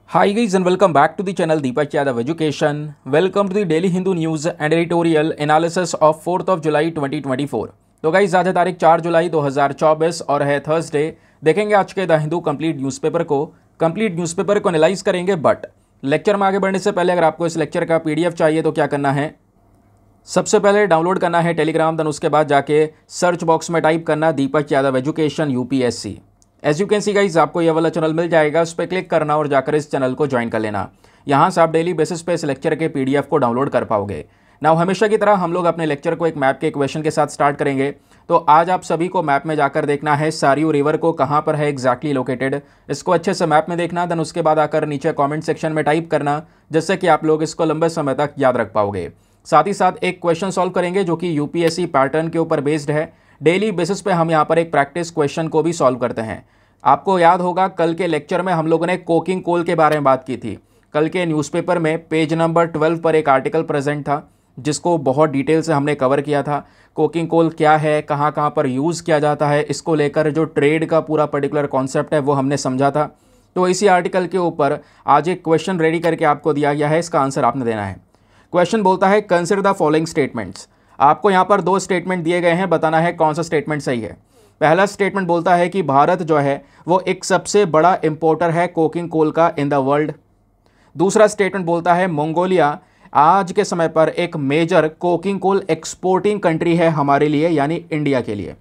Hi guys and welcome back to the channel Deepak Yadav Education. Welcome to the Daily Hindu News and Editorial Analysis of 4th of July 2024. तो guys आज है तारीख 4 जुलाई 2024 और है Thursday. देखेंगे आज के द हिंदू कंप्लीट न्यूज़पेपर को एनालाइज करेंगे। बट लेक्चर में आगे बढ़ने से पहले अगर आपको इस लेक्चर का पीडीएफ चाहिए तो क्या करना है, सबसे पहले डाउनलोड करना है टेलीग्राम, देन उसके बाद जाके सर्च बॉक्स में टाइप करना Deepak Yadav education UPSC. As you can see guys आपको ये वाला चैनल मिल जाएगा, उस पर क्लिक करना और जाकर इस चैनल को ज्वाइन कर लेना। यहाँ से आप डेली बेसिस पे इस लेक्चर के पीडीएफ को डाउनलोड कर पाओगे। नाउ हमेशा की तरह हम लोग अपने लेक्चर को एक मैप के इक्वेशन के साथ स्टार्ट करेंगे। तो आज आप सभी को मैप में जाकर देखना है सरयू रिवर को कहाँ पर है एग्जैक्टली लोकेटेड, इसको अच्छे से मैप में देखना। देन उसके बाद आकर नीचे कॉमेंट सेक्शन में टाइप करना, जिससे कि आप लोग इसको लंबे समय तक याद रख पाओगे। साथ ही साथ एक क्वेश्चन सॉल्व करेंगे जो कि यूपीएससी पैटर्न के ऊपर बेस्ड है। डेली बेसिस पे हम यहाँ पर एक प्रैक्टिस क्वेश्चन को भी सॉल्व करते हैं। आपको याद होगा कल के लेक्चर में हम लोगों ने कोकिंग कोल के बारे में बात की थी। कल के न्यूज़पेपर में पेज नंबर 12 पर एक आर्टिकल प्रेजेंट था जिसको बहुत डिटेल से हमने कवर किया था। कोकिंग कोल क्या है, कहाँ कहाँ पर यूज़ किया जाता है, इसको लेकर जो ट्रेड का पूरा पर्टिकुलर कॉन्सेप्ट है वो हमने समझा था। तो इसी आर्टिकल के ऊपर आज एक क्वेश्चन रेडी करके आपको दिया गया है, इसका आंसर आपने देना है। क्वेश्चन बोलता है कंसिडर द फॉलोइंग स्टेटमेंट्स। आपको यहाँ पर दो स्टेटमेंट दिए गए हैं, बताना है कौन सा स्टेटमेंट सही है। पहला स्टेटमेंट बोलता है कि भारत जो है वो एक सबसे बड़ा इंपोर्टर है कोकिंग कोल का इन द वर्ल्ड। दूसरा स्टेटमेंट बोलता है मंगोलिया आज के समय पर एक major coking coal exporting country है हमारे लिए, यानी इंडिया के लिए।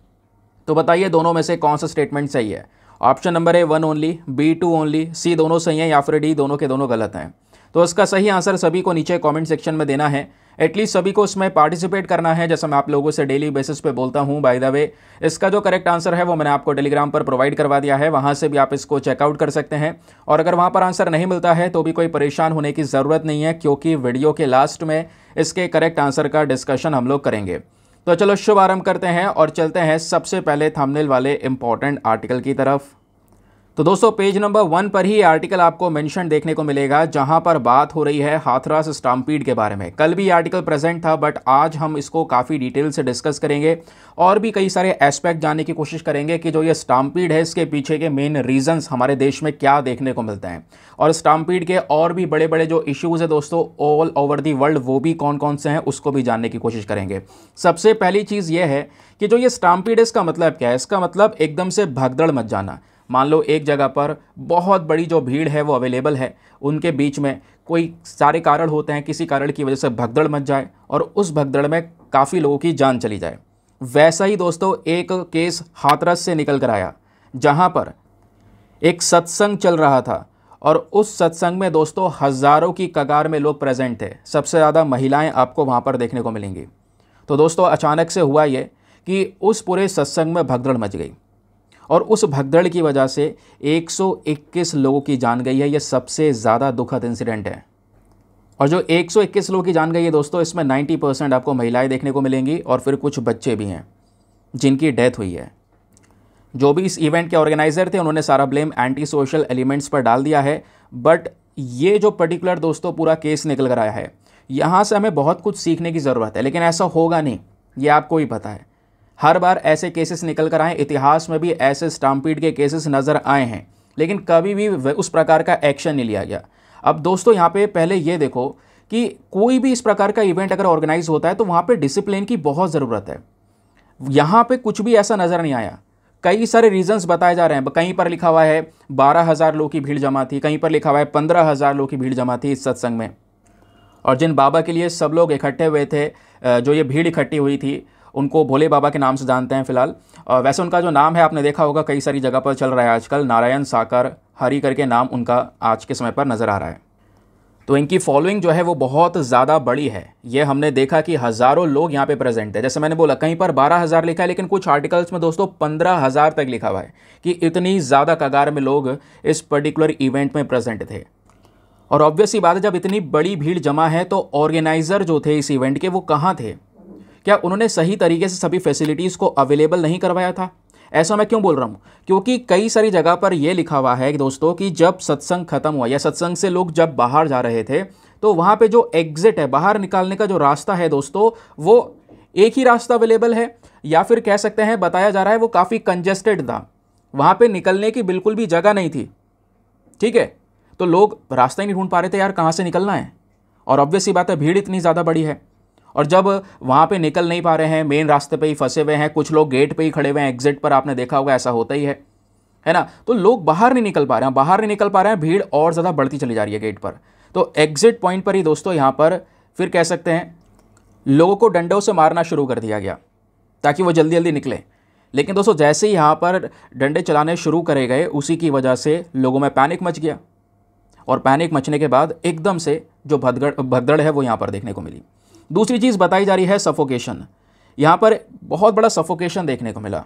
तो बताइए दोनों में से कौन सा स्टेटमेंट सही है। ऑप्शन नंबर है 1 ओनली, बी 2 ओनली, सी दोनों सही हैं या फिर डी दोनों के दोनों गलत हैं। तो इसका सही आंसर सभी को नीचे कमेंट सेक्शन में देना है। एटलीस्ट सभी को इसमें पार्टिसिपेट करना है, जैसा मैं आप लोगों से डेली बेसिस पे बोलता हूँ। बाय द वे इसका जो करेक्ट आंसर है वो मैंने आपको टेलीग्राम पर प्रोवाइड करवा दिया है, वहाँ से भी आप इसको चेकआउट कर सकते हैं। और अगर वहाँ पर आंसर नहीं मिलता है तो भी कोई परेशान होने की ज़रूरत नहीं है, क्योंकि वीडियो के लास्ट में इसके करेक्ट आंसर का डिस्कशन हम लोग करेंगे। तो चलो शुभारंभ करते हैं और चलते हैं सबसे पहले थंबनेल वाले इंपॉर्टेंट आर्टिकल की तरफ। तो दोस्तों पेज नंबर 1 पर ही आर्टिकल आपको मेंशन देखने को मिलेगा, जहां पर बात हो रही है हाथरस स्टाम्पीड के बारे में। कल भी आर्टिकल प्रेजेंट था, बट आज हम इसको काफ़ी डिटेल से डिस्कस करेंगे और भी कई सारे एस्पेक्ट जानने की कोशिश करेंगे कि जो ये स्टाम्पीड है इसके पीछे के मेन रीजंस हमारे देश में क्या देखने को मिलते हैं, और स्टाम्पीड के और भी बड़े बड़े जो इश्यूज़ है दोस्तों ऑल ओवर दी वर्ल्ड, वो भी कौन कौन से हैं उसको भी जानने की कोशिश करेंगे। सबसे पहली चीज़ ये है कि जो ये स्टाम्पीड है इसका मतलब क्या है। इसका मतलब एकदम से भगदड़ मच जाना। मान लो एक जगह पर बहुत बड़ी जो भीड़ है वो अवेलेबल है, उनके बीच में कोई सारे कारण होते हैं, किसी कारण की वजह से भगदड़ मच जाए और उस भगदड़ में काफ़ी लोगों की जान चली जाए। वैसा ही दोस्तों एक केस हाथरस से निकल कर आया, जहां पर एक सत्संग चल रहा था और उस सत्संग में दोस्तों हज़ारों की कगार में लोग प्रेजेंट थे। सबसे ज़्यादा महिलाएं आपको वहाँ पर देखने को मिलेंगी। तो दोस्तों अचानक से हुआ ये कि उस पूरे सत्संग में भगदड़ मच गई और उस भगदड़ की वजह से 121 लोगों की जान गई है। ये सबसे ज़्यादा दुखद इंसिडेंट है। और जो 121 लोगों की जान गई है दोस्तों, इसमें 90% आपको महिलाएं देखने को मिलेंगी और फिर कुछ बच्चे भी हैं जिनकी डेथ हुई है। जो भी इस इवेंट के ऑर्गेनाइज़र थे उन्होंने सारा ब्लेम एंटी सोशल एलिमेंट्स पर डाल दिया है। बट ये जो पर्टिकुलर दोस्तों पूरा केस निकल कर आया है, यहाँ से हमें बहुत कुछ सीखने की ज़रूरत है। लेकिन ऐसा होगा नहीं, ये आपको ही पता है। हर बार ऐसे केसेस निकल कर आए, इतिहास में भी ऐसे स्टाम्पीड के केसेस नज़र आए हैं, लेकिन कभी भी उस प्रकार का एक्शन नहीं लिया गया। अब दोस्तों यहाँ पे पहले ये देखो कि कोई भी इस प्रकार का इवेंट अगर ऑर्गेनाइज होता है तो वहाँ पे डिसिप्लिन की बहुत ज़रूरत है। यहाँ पे कुछ भी ऐसा नज़र नहीं आया। कई सारे रीजंस बताए जा रहे हैं। कहीं पर लिखा हुआ है 12,000 लोगों की भीड़ जमा थी, कहीं पर लिखा हुआ है 15,000 लोगों की भीड़ जमा थी इस सत्संग में। और जिन बाबा के लिए सब लोग इकट्ठे हुए थे, जो ये भीड़ इकट्ठी हुई थी, उनको भोले बाबा के नाम से जानते हैं फिलहाल। वैसे उनका जो नाम है आपने देखा होगा कई सारी जगह पर चल रहा है आजकल, नारायण साकर हरि करके नाम उनका आज के समय पर नज़र आ रहा है। तो इनकी फॉलोइंग जो है वो बहुत ज़्यादा बड़ी है। ये हमने देखा कि हज़ारों लोग यहाँ पे प्रेजेंट है। जैसे मैंने बोला कहीं पर 12,000 लिखा है, लेकिन कुछ आर्टिकल्स में दोस्तों 15,000 तक लिखा हुआ है कि इतनी ज़्यादा कगार में लोग इस पर्टिकुलर इवेंट में प्रेजेंट थे। और ऑब्वियस सी बात है, जब इतनी बड़ी भीड़ जमा है तो ऑर्गेनाइज़र जो थे इस इवेंट के वो कहाँ थे? क्या उन्होंने सही तरीके से सभी फैसिलिटीज़ को अवेलेबल नहीं करवाया था? ऐसा मैं क्यों बोल रहा हूँ? क्योंकि कई सारी जगह पर यह लिखा हुआ है कि दोस्तों कि जब सत्संग खत्म हुआ या सत्संग से लोग जब बाहर जा रहे थे तो वहाँ पे जो एग्जिट है, बाहर निकालने का जो रास्ता है दोस्तों, वो एक ही रास्ता अवेलेबल है, या फिर कह सकते हैं बताया जा रहा है वो काफ़ी कंजेस्टेड था। वहाँ पर निकलने की बिल्कुल भी जगह नहीं थी। ठीक है, तो लोग रास्ता ही नहीं ढूंढ पा रहे थे यार, कहाँ से निकलना है। और ऑब्वियस सी बात है, भीड़ इतनी ज़्यादा बड़ी है, और जब वहाँ पे निकल नहीं पा रहे हैं, मेन रास्ते पे ही फंसे हुए हैं, कुछ लोग गेट पे ही खड़े हुए हैं, एग्जिट पर आपने देखा होगा ऐसा होता ही है ना। तो लोग बाहर नहीं निकल पा रहे हैं, बाहर नहीं निकल पा रहे हैं, भीड़ और ज़्यादा बढ़ती चली जा रही है गेट पर। तो एग्जिट पॉइंट पर ही दोस्तों यहाँ पर फिर कह सकते हैं लोगों को डंडों से मारना शुरू कर दिया गया ताकि वो जल्दी जल्दी निकले। लेकिन दोस्तों जैसे ही यहाँ पर डंडे चलाने शुरू करे गए, उसी की वजह से लोगों में पैनिक मच गया, और पैनिक मचने के बाद एकदम से जो भगदड़ है वो यहाँ पर देखने को मिली। दूसरी चीज़ बताई जा रही है सफोकेशन। यहाँ पर बहुत बड़ा सफोकेशन देखने को मिला,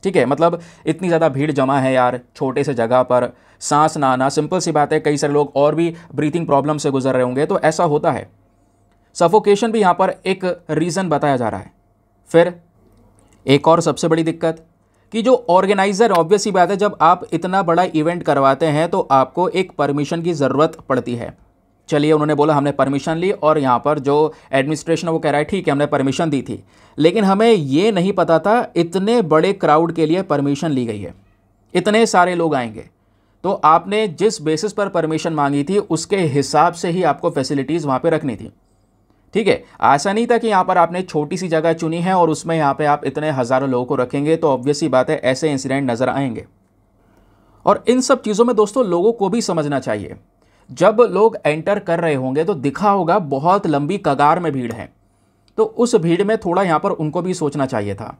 ठीक है। मतलब इतनी ज़्यादा भीड़ जमा है यार, छोटे से जगह पर सांस ना आना, सिंपल सी बात है, कई सारे लोग और भी ब्रीथिंग प्रॉब्लम से गुजर रहे होंगे, तो ऐसा होता है। सफोकेशन भी यहाँ पर एक रीज़न बताया जा रहा है। फिर एक और सबसे बड़ी दिक्कत कि जो ऑर्गेनाइज़र, ऑब्वियस ही बात है, जब आप इतना बड़ा इवेंट करवाते हैं तो आपको एक परमिशन की ज़रूरत पड़ती है। चलिए उन्होंने बोला हमने परमिशन ली, और यहाँ पर जो एडमिनिस्ट्रेशन है वो कह रहा है ठीक है हमने परमिशन दी थी, लेकिन हमें ये नहीं पता था इतने बड़े क्राउड के लिए परमिशन ली गई है, इतने सारे लोग आएंगे। तो आपने जिस बेसिस पर परमिशन मांगी थी उसके हिसाब से ही आपको फैसिलिटीज़ वहाँ पर रखनी थी, ठीक है। ऐसा नहीं था कि यहाँ पर आपने छोटी सी जगह चुनी है और उसमें यहाँ पे आप इतने हज़ारों लोगों को रखेंगे, तो ऑब्वियस सी बात है ऐसे इंसिडेंट नज़र आएंगे। और इन सब चीज़ों में दोस्तों लोगों को भी समझना चाहिए, जब लोग एंटर कर रहे होंगे तो दिखा होगा बहुत लंबी कगार में भीड़ है, तो उस भीड़ में थोड़ा यहाँ पर उनको भी सोचना चाहिए था।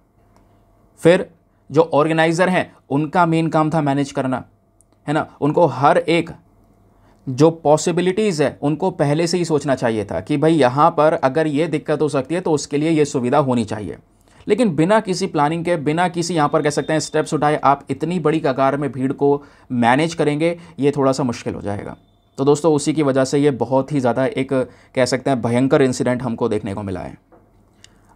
फिर जो ऑर्गेनाइज़र हैं उनका मेन काम था मैनेज करना, है ना। उनको हर एक जो पॉसिबिलिटीज़ है उनको पहले से ही सोचना चाहिए था कि भाई यहाँ पर अगर ये दिक्कत हो सकती है तो उसके लिए ये सुविधा होनी चाहिए। लेकिन बिना किसी प्लानिंग के, बिना किसी यहाँ पर कह सकते हैं स्टेप्स उठाए, आप इतनी बड़ी कगार में भीड़ को मैनेज करेंगे, ये थोड़ा सा मुश्किल हो जाएगा। तो दोस्तों उसी की वजह से ये बहुत ही ज़्यादा एक कह सकते हैं भयंकर इंसिडेंट हमको देखने को मिला है।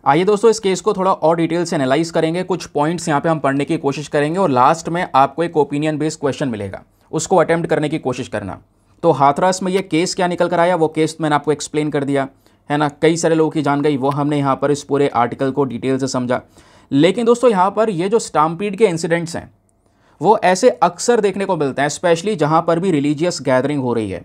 आइए दोस्तों इस केस को थोड़ा और डिटेल से एनालाइज करेंगे, कुछ पॉइंट्स यहाँ पे हम पढ़ने की कोशिश करेंगे, और लास्ट में आपको एक ओपिनियन बेस्ड क्वेश्चन मिलेगा, उसको अटेम्प्ट करने की कोशिश करना। तो हाथरस में ये केस क्या निकल कर आया वो केस मैंने आपको एक्सप्लेन कर दिया, है ना। कई सारे लोगों की जान गई, वो हमने यहाँ पर इस पूरे आर्टिकल को डिटेल से समझा। लेकिन दोस्तों यहाँ पर ये जो स्टाम्पीड के इंसिडेंट्स हैं वो ऐसे अक्सर देखने को मिलते हैं, स्पेशली जहाँ पर भी रिलीजियस गैदरिंग हो रही है।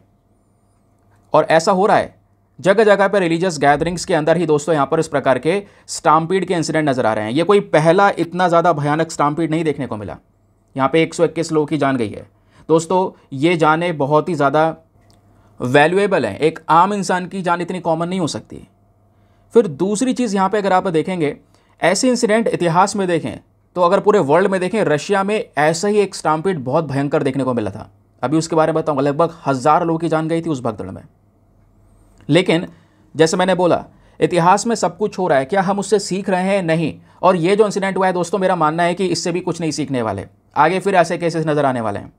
और ऐसा हो रहा है जगह जगह पर रिलीजियस गैदरिंग्स के अंदर ही दोस्तों यहाँ पर इस प्रकार के स्टाम्पीड के इंसिडेंट नज़र आ रहे हैं। ये कोई पहला इतना ज़्यादा भयानक स्टाम्पीड नहीं देखने को मिला। यहाँ पे 121 लोगों की जान गई है। दोस्तों ये जानें बहुत ही ज़्यादा वैल्यूएबल है, एक आम इंसान की जान इतनी कॉमन नहीं हो सकती। फिर दूसरी चीज़ यहाँ पे अगर आप देखेंगे, ऐसे इंसिडेंट इतिहास में देखें तो अगर पूरे वर्ल्ड में देखें, रशिया में ऐसा ही एक स्टाम्पीड बहुत भयंकर देखने को मिला था। अभी उसके बारे में बताऊँगा, लगभग 1000 लोगों की जान गई थी उस भगदड़ में। लेकिन जैसे मैंने बोला, इतिहास में सब कुछ हो रहा है, क्या हम उससे सीख रहे हैं? नहीं। और ये जो इंसिडेंट हुआ है दोस्तों, मेरा मानना है कि इससे भी कुछ नहीं सीखने वाले, आगे फिर ऐसे केसेस नज़र आने वाले हैं।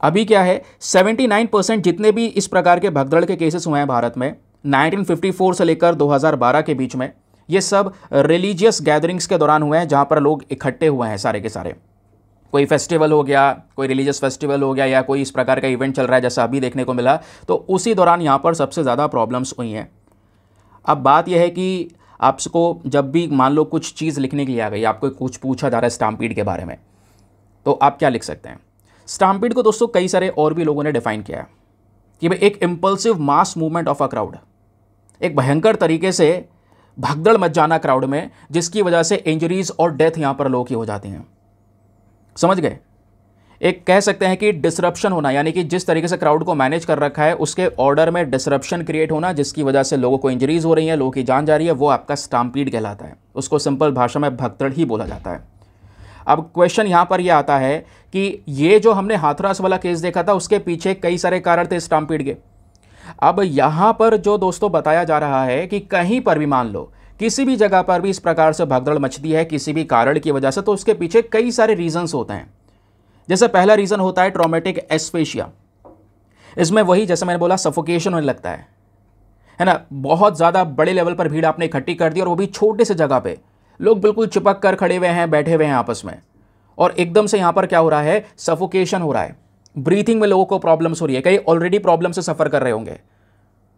अभी क्या है, 79% जितने भी इस प्रकार के भगदड़ के केसेस हुए हैं भारत में 1954 से लेकर 2012 के बीच में, ये सब रिलीजियस गैदरिंग्स के दौरान हुए हैं, जहाँ पर लोग इकट्ठे हुए हैं सारे के सारे। कोई फेस्टिवल हो गया, कोई रिलीजियस फेस्टिवल हो गया, या कोई इस प्रकार का इवेंट चल रहा है जैसा अभी देखने को मिला, तो उसी दौरान यहाँ पर सबसे ज़्यादा प्रॉब्लम्स हुई हैं। अब बात यह है कि आपको जब भी मान लो कुछ चीज़ लिखने के लिए आ गई, आपको कुछ पूछा जा रहा है स्टाम्पीड के बारे में, तो आप क्या लिख सकते हैं? स्टाम्पीड को दोस्तों कई सारे और भी लोगों ने डिफाइन किया है कि भाई एक impulsive mass movement of a crowd, एक भयंकर तरीके से भगदड़ मच जाना क्राउड में, जिसकी वजह से इंजरीज और डेथ यहाँ पर लोगों की हो जाती हैं। समझ गए? एक कह सकते हैं कि डिसरप्शन होना, यानी कि जिस तरीके से क्राउड को मैनेज कर रखा है उसके ऑर्डर में डिसरप्शन क्रिएट होना, जिसकी वजह से लोगों को इंजरीज हो रही हैं, लोगों की जान जा रही है, वो आपका स्टाम्पीड कहलाता है। उसको सिंपल भाषा में भगदड़ ही बोला जाता है। अब क्वेश्चन यहाँ पर यह आता है कि ये जो हमने हाथरस वाला केस देखा था, उसके पीछे कई सारे कारण थे स्टाम्पीड के। अब यहाँ पर जो दोस्तों बताया जा रहा है कि कहीं पर भी मान लो किसी भी जगह पर भी इस प्रकार से भगदड़ मचती है किसी भी कारण की वजह से, तो उसके पीछे कई सारे रीजंस होते हैं। जैसे पहला रीजन होता है ट्रॉमेटिक एस्फेशिया। इसमें वही जैसे मैंने बोला सफोकेशन होने लगता है ना। बहुत ज़्यादा बड़े लेवल पर भीड़ आपने इकट्ठी कर दी, और वो भी छोटे से जगह पे लोग बिल्कुल चिपक कर खड़े हुए हैं, बैठे हुए हैं आपस में, और एकदम से यहाँ पर क्या हो रहा है, सफोकेशन हो रहा है, ब्रीथिंग में लोगों को प्रॉब्लम्स हो रही है, कई ऑलरेडी प्रॉब्लम से सफ़र कर रहे होंगे।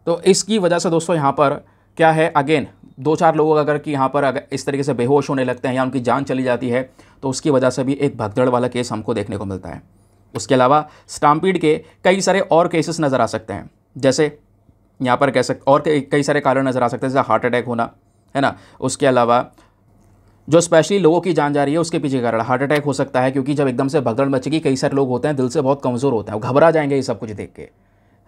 तो इसकी वजह से दोस्तों यहाँ पर क्या है, अगेन 2-4 लोग अगर कि यहाँ पर अगर इस तरीके से बेहोश होने लगते हैं या उनकी जान चली जाती है, तो उसकी वजह से भी एक भगदड़ वाला केस हमको देखने को मिलता है। उसके अलावा स्टाम्पीड के कई सारे और केसेस नज़र आ सकते हैं, जैसे यहाँ पर कह सकते और कई सारे कारण नज़र आ सकते हैं, जैसे हार्ट अटैक होना, है ना। उसके अलावा जो स्पेशली लोगों की जान जा रही है उसके पीछे कारण हार्ट अटैक हो सकता है, क्योंकि जब एकदम से भगदड़ मचेगी, कई सारे लोग होते हैं दिल से बहुत कमज़ोर होते हैं, वो घबरा जाएंगे ये सब कुछ देख के,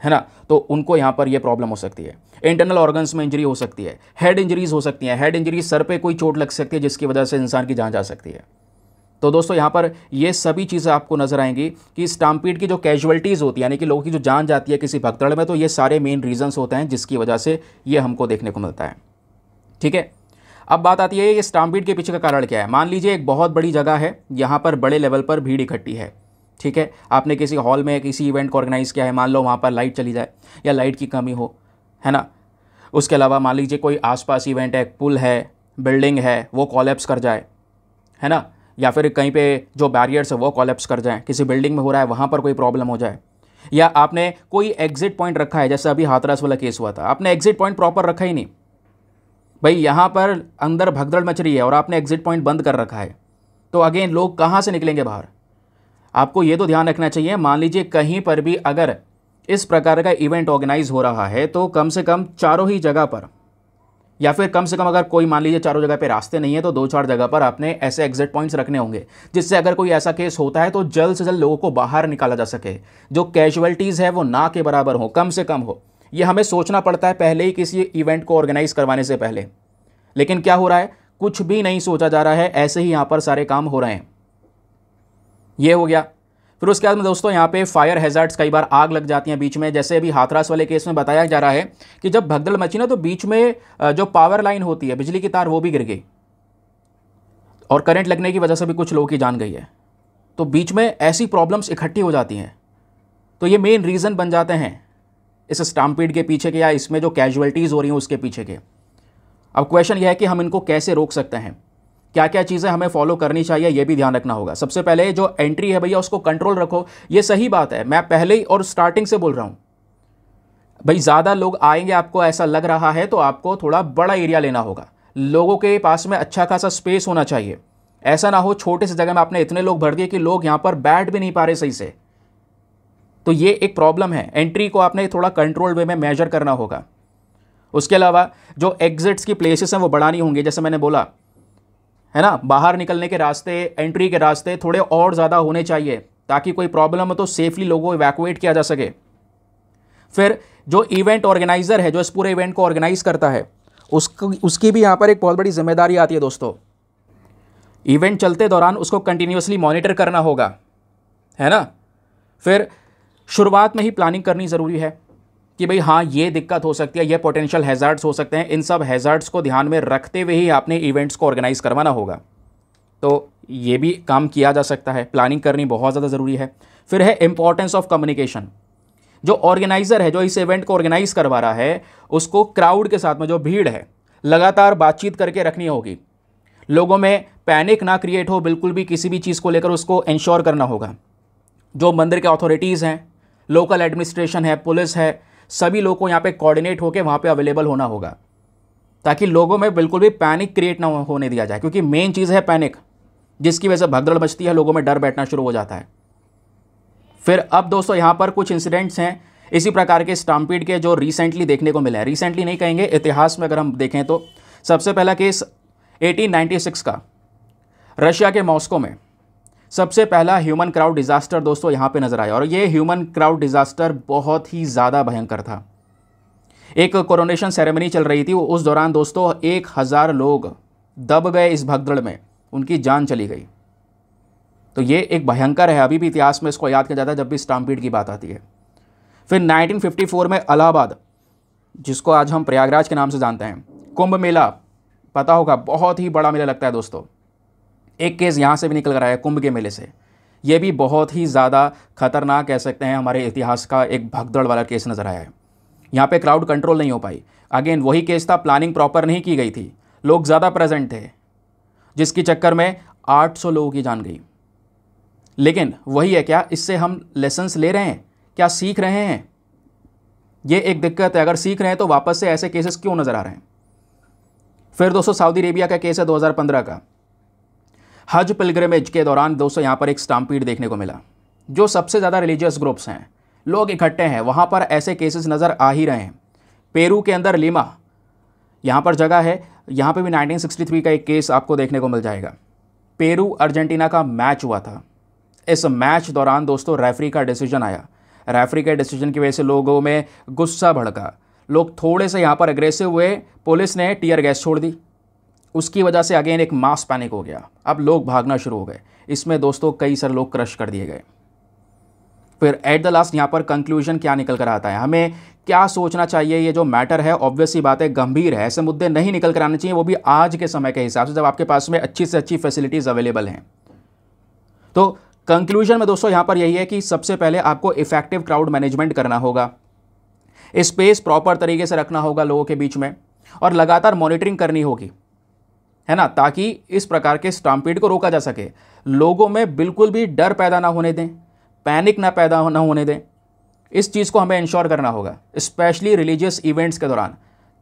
है ना, तो उनको यहाँ पर ये प्रॉब्लम हो सकती है। इंटरनल ऑर्गन्स में इंजरी हो सकती है, हेड इंजरीज हो सकती हैं, हेड इंजरी सर पे कोई चोट लग सकती है जिसकी वजह से इंसान की जान जा सकती है। तो दोस्तों यहाँ पर ये सभी चीज़ें आपको नजर आएंगी कि स्टाम्पीड की जो कैजुअलिटीज़ होती है, यानी कि लोगों की जो जान जाती है किसी भगदड़ में, तो ये सारे मेन रीजंस होते हैं जिसकी वजह से ये हमको देखने को मिलता है। ठीक है, अब बात आती है ये स्टाम्पीड के पीछे का कारण क्या है। मान लीजिए एक बहुत बड़ी जगह है, यहाँ पर बड़े लेवल पर भीड़ इकट्ठी है, ठीक है, आपने किसी हॉल में किसी इवेंट को ऑर्गेनाइज़ किया है, मान लो वहाँ पर लाइट चली जाए या लाइट की कमी हो, है ना। उसके अलावा मान लीजिए कोई आसपास इवेंट है, पुल है, बिल्डिंग है, वो कॉलेप्स कर जाए, है ना, या फिर कहीं पे जो बैरियर्स है वो कॉलेप्स कर जाए, किसी बिल्डिंग में हो रहा है वहाँ पर कोई प्रॉब्लम हो जाए, या आपने कोई एग्जिट पॉइंट रखा है, जैसे अभी हाथरस वाला केस हुआ था, आपने एग्जिट पॉइंट प्रॉपर रखा ही नहीं, भाई यहाँ पर अंदर भगदड़ मच रही है और आपने एग्जिट पॉइंट बंद कर रखा है, तो अगेन लोग कहाँ से निकलेंगे बाहर। आपको ये तो ध्यान रखना चाहिए, मान लीजिए कहीं पर भी अगर इस प्रकार का इवेंट ऑर्गेनाइज हो रहा है तो कम से कम चारों ही जगह पर, या फिर कम से कम अगर कोई मान लीजिए चारों जगह पे रास्ते नहीं है तो 2-4 जगह पर आपने ऐसे एग्जिट पॉइंट्स रखने होंगे, जिससे अगर कोई ऐसा केस होता है तो जल्द से जल्द लोगों को बाहर निकाला जा सके, जो कैजुअलिटीज़ है वो ना के बराबर हो, कम से कम हो। ये हमें सोचना पड़ता है पहले ही किसी इवेंट को ऑर्गेनाइज करवाने से पहले, लेकिन क्या हो रहा है, कुछ भी नहीं सोचा जा रहा है, ऐसे ही यहाँ पर सारे काम हो रहे हैं। ये हो गया। फिर उसके बाद में दोस्तों यहाँ पे फायर हैज़ार्ड्स, कई बार आग लग जाती हैं बीच में, जैसे अभी हाथरस वाले केस में बताया जा रहा है कि जब भगदड़ मची ना तो बीच में जो पावर लाइन होती है, बिजली की तार, वो भी गिर गई और करंट लगने की वजह से भी कुछ लोगों की जान गई है। तो बीच में ऐसी प्रॉब्लम्स इकट्ठी हो जाती हैं, तो ये मेन रीज़न बन जाते हैं इस स्टाम्पीड के पीछे के, या इसमें जो कैजुअलिटीज़ हो रही हैं उसके पीछे के। अब क्वेश्चन यह है कि हम इनको कैसे रोक सकते हैं, क्या क्या चीज़ें हमें फॉलो करनी चाहिए, ये भी ध्यान रखना होगा। सबसे पहले जो एंट्री है भैया उसको कंट्रोल रखो, ये सही बात है, मैं पहले ही और स्टार्टिंग से बोल रहा हूँ, भाई ज़्यादा लोग आएंगे, आपको ऐसा लग रहा है तो आपको थोड़ा बड़ा एरिया लेना होगा, लोगों के पास में अच्छा खासा स्पेस होना चाहिए। ऐसा ना हो छोटे से जगह में आपने इतने लोग भर दिए कि लोग यहाँ पर बैठ भी नहीं पा रहे सही से, तो ये एक प्रॉब्लम है। एंट्री को आपने थोड़ा कंट्रोल वे में मेजर करना होगा। उसके अलावा जो एग्जिट्स की प्लेसेस हैं वो बढ़ानी होंगी, जैसे मैंने बोला, है ना, बाहर निकलने के रास्ते, एंट्री के रास्ते थोड़े और ज़्यादा होने चाहिए, ताकि कोई प्रॉब्लम हो तो सेफली लोगों को इवैक्यूएट किया जा सके। फिर जो इवेंट ऑर्गेनाइजर है, जो इस पूरे इवेंट को ऑर्गेनाइज करता है, उसकी भी यहाँ पर एक बहुत बड़ी जिम्मेदारी आती है दोस्तों। इवेंट चलते दौरान उसको कंटिन्यूसली मॉनिटर करना होगा, है ना। फिर शुरुआत में ही प्लानिंग करनी ज़रूरी है कि भाई हाँ ये दिक्कत हो सकती है, ये पोटेंशियल हैज़ार्ड्स हो सकते हैं, इन सब हैज़ार्ड्स को ध्यान में रखते हुए ही आपने इवेंट्स को ऑर्गेनाइज करवाना होगा। तो ये भी काम किया जा सकता है, प्लानिंग करनी बहुत ज़्यादा ज़रूरी है। फिर है इंपॉर्टेंस ऑफ कम्युनिकेशन। जो ऑर्गेनाइज़र है, जो इस इवेंट को ऑर्गेनाइज करवा रहा है, उसको क्राउड के साथ में, जो भीड़ है, लगातार बातचीत करके रखनी होगी। लोगों में पैनिक ना क्रिएट हो बिल्कुल भी, किसी भी चीज़ को लेकर उसको इंश्योर करना होगा। जो मंदिर के अथॉरिटीज़ हैं, लोकल एडमिनिस्ट्रेशन है, पुलिस है, सभी लोगों को यहाँ पे कोऑर्डिनेट होकर वहाँ पे अवेलेबल होना होगा, ताकि लोगों में बिल्कुल भी पैनिक क्रिएट ना होने दिया जाए, क्योंकि मेन चीज़ है पैनिक, जिसकी वजह से भगदड़ मचती है, लोगों में डर बैठना शुरू हो जाता है। फिर अब दोस्तों यहाँ पर कुछ इंसिडेंट्स हैं इसी प्रकार के स्टाम्पीड के जो रिसेंटली देखने को मिले हैं। रिसेंटली नहीं कहेंगे, इतिहास में अगर हम देखें तो सबसे पहला केस 1896 का, रशिया के मॉस्को में सबसे पहला ह्यूमन क्राउड डिज़ास्टर दोस्तों यहाँ पे नज़र आया, और ये ह्यूमन क्राउड डिज़ास्टर बहुत ही ज़्यादा भयंकर था। एक कोरोनेशन सेरेमनी चल रही थी, उस दौरान दोस्तों 1000 लोग दब गए इस भगदड़ में, उनकी जान चली गई। तो ये एक भयंकर है, अभी भी इतिहास में इसको याद किया जाता है जब भी स्टाम्पीड की बात आती है। फिर 1954 में इलाहाबाद, जिसको आज हम प्रयागराज के नाम से जानते हैं, कुंभ मेला, पता होगा बहुत ही बड़ा मेला लगता है दोस्तों। एक केस यहाँ से भी निकल कर आया कुंभ के मेले से, ये भी बहुत ही ज़्यादा खतरनाक कह सकते हैं, हमारे इतिहास का एक भगदड़ वाला केस नज़र आया है। यहाँ पे क्राउड कंट्रोल नहीं हो पाई, अगेन वही केस था, प्लानिंग प्रॉपर नहीं की गई थी, लोग ज़्यादा प्रेजेंट थे, जिसके चक्कर में 800 लोगों की जान गई। लेकिन वही है, क्या इससे हम लेसन्स ले रहे हैं, क्या सीख रहे हैं? ये एक दिक्कत है, अगर सीख रहे हैं तो वापस से ऐसे केसेस क्यों नज़र आ रहे हैं? फिर दोस्तों सऊदी अरेबिया का केस है 2015 का, हज पिलग्रिमेज के दौरान दोस्तों यहाँ पर एक स्टाम्पीड देखने को मिला। जो सबसे ज़्यादा रिलीजियस ग्रुप्स हैं, लोग इकट्ठे हैं, वहाँ पर ऐसे केसेस नज़र आ ही रहे हैं। पेरू के अंदर लिमा यहाँ पर जगह है, यहाँ पे भी 1963 का एक केस आपको देखने को मिल जाएगा। पेरू अर्जेंटीना का मैच हुआ था। इस मैच दौरान दोस्तों रेफरी का डिसीजन आया। रेफरी के डिसीजन की वजह से लोगों में गुस्सा भड़का, लोग थोड़े से यहाँ पर अग्रेसिव हुए, पुलिस ने टीयर गैस छोड़ दी। उसकी वजह से अगेन एक मास पैनिक हो गया, अब लोग भागना शुरू हो गए। इसमें दोस्तों कई सारे लोग क्रश कर दिए गए। फिर एट द लास्ट यहाँ पर कंक्लूजन क्या निकल कर आता है, हमें क्या सोचना चाहिए। ये जो मैटर है ऑब्वियस सी बात है गंभीर है, ऐसे मुद्दे नहीं निकल कर आने चाहिए, वो भी आज के समय के हिसाब से जब आपके पास में अच्छी से अच्छी फैसिलिटीज़ अवेलेबल हैं। तो कंक्लूजन में दोस्तों यहाँ पर यही है कि सबसे पहले आपको इफेक्टिव क्राउड मैनेजमेंट करना होगा, स्पेस प्रॉपर तरीके से रखना होगा लोगों के बीच में, और लगातार मॉनिटरिंग करनी होगी, है ना, ताकि इस प्रकार के स्टैम्पीड को रोका जा सके। लोगों में बिल्कुल भी डर पैदा ना होने दें, पैनिक ना पैदा ना होने दें। इस चीज़ को हमें इंश्योर करना होगा, स्पेशली रिलीजियस इवेंट्स के दौरान,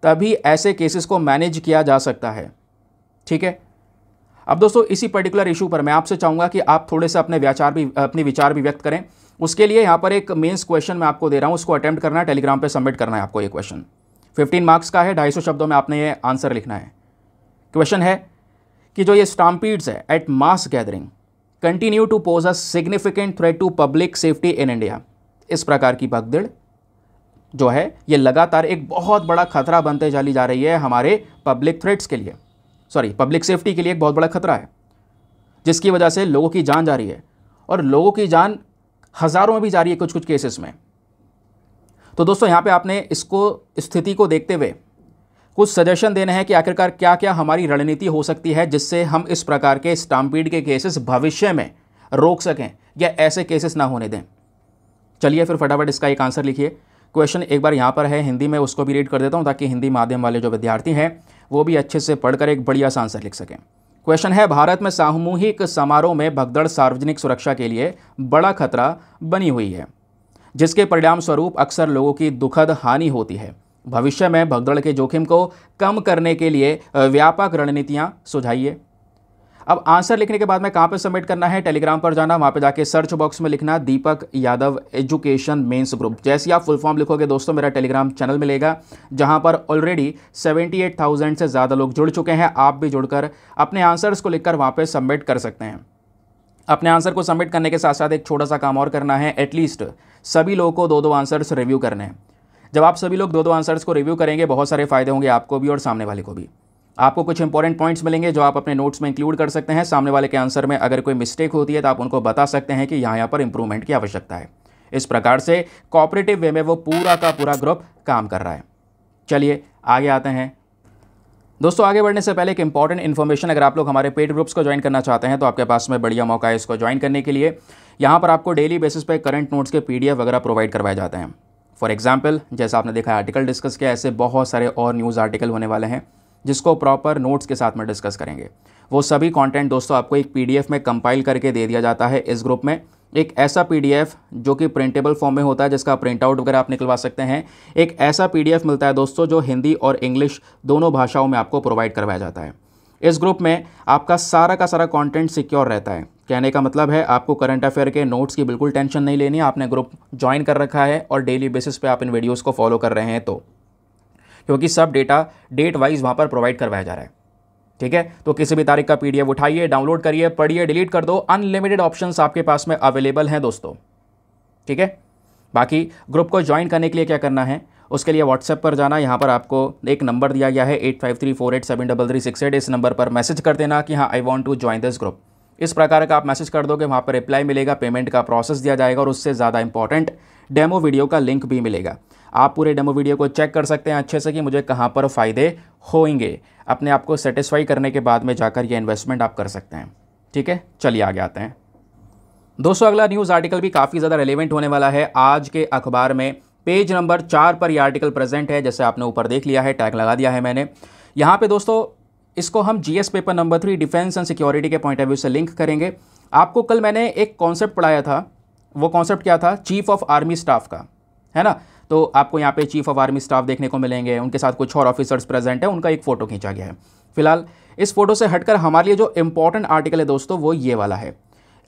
तभी ऐसे केसेस को मैनेज किया जा सकता है। ठीक है, अब दोस्तों इसी पर्टिकुलर इशू पर मैं आपसे चाहूँगा कि आप थोड़े से अपने विचार भी व्यक्त करें। उसके लिए यहाँ पर एक मेंस क्वेश्चन मैं आपको दे रहा हूँ, उसको अटेम्प्ट करना है, टेलीग्राम पे सबमिट करना है आपको। ये क्वेश्चन 15 मार्क्स का है, 250 शब्दों में आपने ये आंसर लिखना है। क्वेश्चन है कि जो ये स्टैम्पीड्स है at mass gathering continue to pose a significant threat to public safety in India. इस प्रकार की भगदड़ जो है ये लगातार एक बहुत बड़ा खतरा बनते चली जा रही है हमारे पब्लिक थ्रेट्स के लिए, पब्लिक सेफ्टी के लिए एक बहुत बड़ा खतरा है, जिसकी वजह से लोगों की जान जा रही है, और लोगों की जान हज़ारों में भी जा रही है कुछ कुछ केसेस में। तो दोस्तों यहाँ पे आपने इसको स्थिति को देखते हुए कुछ सजेशन देने हैं कि आखिरकार क्या क्या हमारी रणनीति हो सकती है जिससे हम इस प्रकार के स्टैम्पीड के केसेस भविष्य में रोक सकें या ऐसे केसेस ना होने दें। चलिए फिर फटाफट इसका एक आंसर लिखिए। क्वेश्चन एक बार यहाँ पर है हिंदी में, उसको भी रीड कर देता हूँ ताकि हिंदी माध्यम वाले जो विद्यार्थी हैं वो भी अच्छे से पढ़कर एक बढ़िया सा आंसर लिख सकें। क्वेश्चन है, भारत में सामूहिक समारोह में भगदड़ सार्वजनिक सुरक्षा के लिए बड़ा खतरा बनी हुई है, जिसके परिणाम स्वरूप अक्सर लोगों की दुखद हानि होती है। भविष्य में भगदड़ के जोखिम को कम करने के लिए व्यापक रणनीतियां सुझाइए। अब आंसर लिखने के बाद में कहाँ पे सबमिट करना है, टेलीग्राम पर जाना, वहाँ पे जाके सर्च बॉक्स में लिखना दीपक यादव एजुकेशन मेंस ग्रुप। जैसे ही आप फुल फॉर्म लिखोगे दोस्तों मेरा टेलीग्राम चैनल मिलेगा, जहाँ पर ऑलरेडी 78,000 से ज़्यादा लोग जुड़ चुके हैं। आप भी जुड़कर अपने आंसर्स को लिखकर वहाँ पर सबमिट कर सकते हैं। अपने आंसर को सबमिट करने के साथ साथ एक छोटा सा काम और करना है, एटलीस्ट सभी लोगों को 2-2 आंसर्स रिव्यू करने हैं। जब आप सभी लोग 2-2 आंसर्स को रिव्यू करेंगे बहुत सारे फायदे होंगे आपको भी और सामने वाले को भी। आपको कुछ इंपॉर्टेंट पॉइंट्स मिलेंगे जो आप अपने नोट्स में इंक्लूड कर सकते हैं। सामने वाले के आंसर में अगर कोई मिस्टेक होती है तो आप उनको बता सकते हैं कि यहाँ पर इंप्रूवमेंट की आवश्यकता है। इस प्रकार से कोऑपरेटिव वे में वो पूरा का पूरा ग्रुप काम कर रहा है। चलिए आगे आते हैं दोस्तों। आगे बढ़ने से पहले एक इंपॉर्टेंट इन्फॉर्मेशन, अगर आप लोग हमारे पेड ग्रुप्स को ज्वाइन करना चाहते हैं तो आपके पास में बढ़िया मौका है इसको ज्वाइन करने के लिए। यहाँ पर आपको डेली बेसिस पे करंट नोट्स के PDF वगैरह प्रोवाइड करवाए जाते हैं। फॉर एग्जाम्पल जैसा आपने देखा आर्टिकल डिस्कस किया, ऐसे बहुत सारे और न्यूज़ आर्टिकल होने वाले हैं जिसको प्रॉपर नोट्स के साथ में डिस्कस करेंगे। वो सभी कंटेंट दोस्तों आपको एक PDF में कंपाइल करके दे दिया जाता है इस ग्रुप में। एक ऐसा PDF जो कि प्रिंटेबल फॉर्म में होता है, जिसका प्रिंट आउट वगैरह आप निकलवा सकते हैं। एक ऐसा PDF मिलता है दोस्तों जो हिंदी और इंग्लिश दोनों भाषाओं में आपको प्रोवाइड करवाया जाता है। इस ग्रुप में आपका सारा का सारा कंटेंट सिक्योर रहता है। कहने का मतलब है आपको करंट अफेयर के नोट्स की बिल्कुल टेंशन नहीं लेनी है। आपने ग्रुप ज्वाइन कर रखा है और डेली बेसिस पे आप इन वीडियोस को फॉलो कर रहे हैं तो, क्योंकि सब डेटा डेट वाइज वहाँ पर प्रोवाइड करवाया जा रहा है। ठीक है, तो किसी भी तारीख का PDF उठाइए, डाउनलोड करिए, पढ़िए, डिलीट कर दो। अनलिमिटेड ऑप्शंस आपके पास में अवेलेबल हैं दोस्तों। ठीक है, बाकी ग्रुप को ज्वाइन करने के लिए क्या करना है, उसके लिए व्हाट्सएप पर जाना। यहाँ पर आपको एक नंबर दिया गया है 8534873368। इस नंबर पर मैसेज कर देना कि हाँ I want to join this group. इस प्रकार का आप मैसेज कर दोगे, वहाँ पर रिप्लाई मिलेगा, पेमेंट का प्रोसेस दिया जाएगा और उससे ज़्यादा इंपॉर्टेंट डेमो वीडियो का लिंक भी मिलेगा। आप पूरे डेमो वीडियो को चेक कर सकते हैं अच्छे से कि मुझे कहाँ पर फ़ायदे होंगे। अपने आप को सेटिस्फाई करने के बाद में जाकर ये इन्वेस्टमेंट आप कर सकते हैं। ठीक है, चलिए आगे आते हैं दोस्तों। अगला न्यूज़ आर्टिकल भी काफ़ी ज़्यादा रेलेवेंट होने वाला है। आज के अखबार में पेज नंबर 4 पर यह आर्टिकल प्रेजेंट है, जैसे आपने ऊपर देख लिया है, टैग लगा दिया है मैंने। यहाँ पे दोस्तों इसको हम GS paper number 3 defence and security के पॉइंट ऑफ व्यू से लिंक करेंगे। आपको कल मैंने एक कॉन्सेप्ट पढ़ाया था, वो कॉन्सेप्ट क्या था, चीफ ऑफ आर्मी स्टाफ का, है ना। तो आपको यहाँ पे चीफ ऑफ आर्मी स्टाफ देखने को मिलेंगे, उनके साथ कुछ और ऑफिसर्स प्रेजेंट है, उनका एक फ़ोटो खींचा गया है। फिलहाल इस फोटो से हटकर हमारे लिए जो इंपॉर्टेंट आर्टिकल है दोस्तों वो ये वाला है।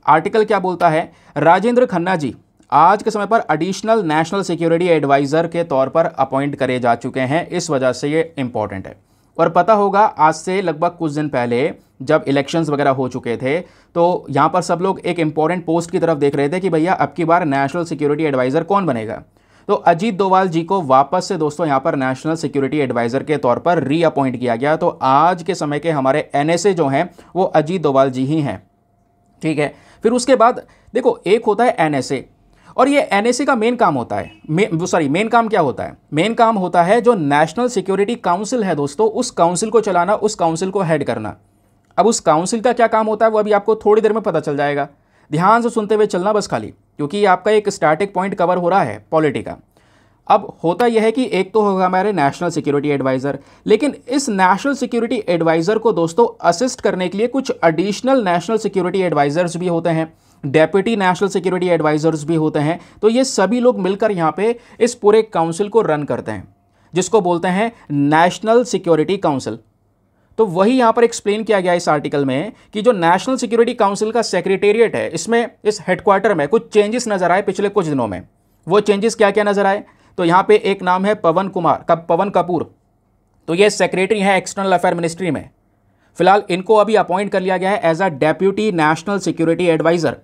आर्टिकल क्या बोलता है, राजेंद्र खन्ना जी आज के समय पर एडिशनल नेशनल सिक्योरिटी एडवाइज़र के तौर पर अपॉइंट करे जा चुके हैं। इस वजह से ये इंपॉर्टेंट है। और पता होगा आज से लगभग कुछ दिन पहले जब इलेक्शंस वगैरह हो चुके थे तो यहाँ पर सब लोग एक इंपॉर्टेंट पोस्ट की तरफ देख रहे थे कि भैया अब की बार नेशनल सिक्योरिटी एडवाइज़र कौन बनेगा। तो अजीत डोभाल जी को वापस से दोस्तों यहाँ पर नेशनल सिक्योरिटी एडवाइज़र के तौर पर रीअपॉइंट किया गया। तो आज के समय के हमारे एनएसए जो हैं वो अजीत डोभाल जी ही हैं, ठीक है। फिर उसके बाद देखो एक होता है एनएसए, और ये एनएसए का मेन काम होता है, मेन काम क्या होता है, मेन काम होता है जो नेशनल सिक्योरिटी काउंसिल है दोस्तों, उस काउंसिल को चलाना, उस काउंसिल को हेड करना। अब उस काउंसिल का क्या काम होता है वो अभी आपको थोड़ी देर में पता चल जाएगा। ध्यान से सुनते हुए चलना बस खाली, क्योंकि ये आपका एक स्टार्टिंग पॉइंट कवर हो रहा है पॉलिटी का। अब होता यह है कि एक तो होगा हमारे नेशनल सिक्योरिटी एडवाइज़र, लेकिन इस नेशनल सिक्योरिटी एडवाइज़र को दोस्तों असिस्ट करने के लिए कुछ एडिशनल नेशनल सिक्योरिटी एडवाइज़र्स भी होते हैं, डेप्यूटी नेशनल सिक्योरिटी एडवाइज़र्स भी होते हैं। तो ये सभी लोग मिलकर यहाँ पे इस पूरे काउंसिल को रन करते हैं, जिसको बोलते हैं नेशनल सिक्योरिटी काउंसिल। तो वही यहाँ पर एक्सप्लेन किया गया इस आर्टिकल में कि जो नेशनल सिक्योरिटी काउंसिल का सेक्रेटेरिएट है, इसमें इस हेडक्वार्टर में कुछ चेंजेस नजर आए पिछले कुछ दिनों में। वो चेंजेस क्या क्या नजर आए, तो यहाँ पे एक नाम है पवन कपूर। तो ये सेक्रेटरी हैं एक्सटर्नल अफेयर मिनिस्ट्री में। फिलहाल इनको अभी अपॉइंट कर लिया गया है as a deputy national security adviser.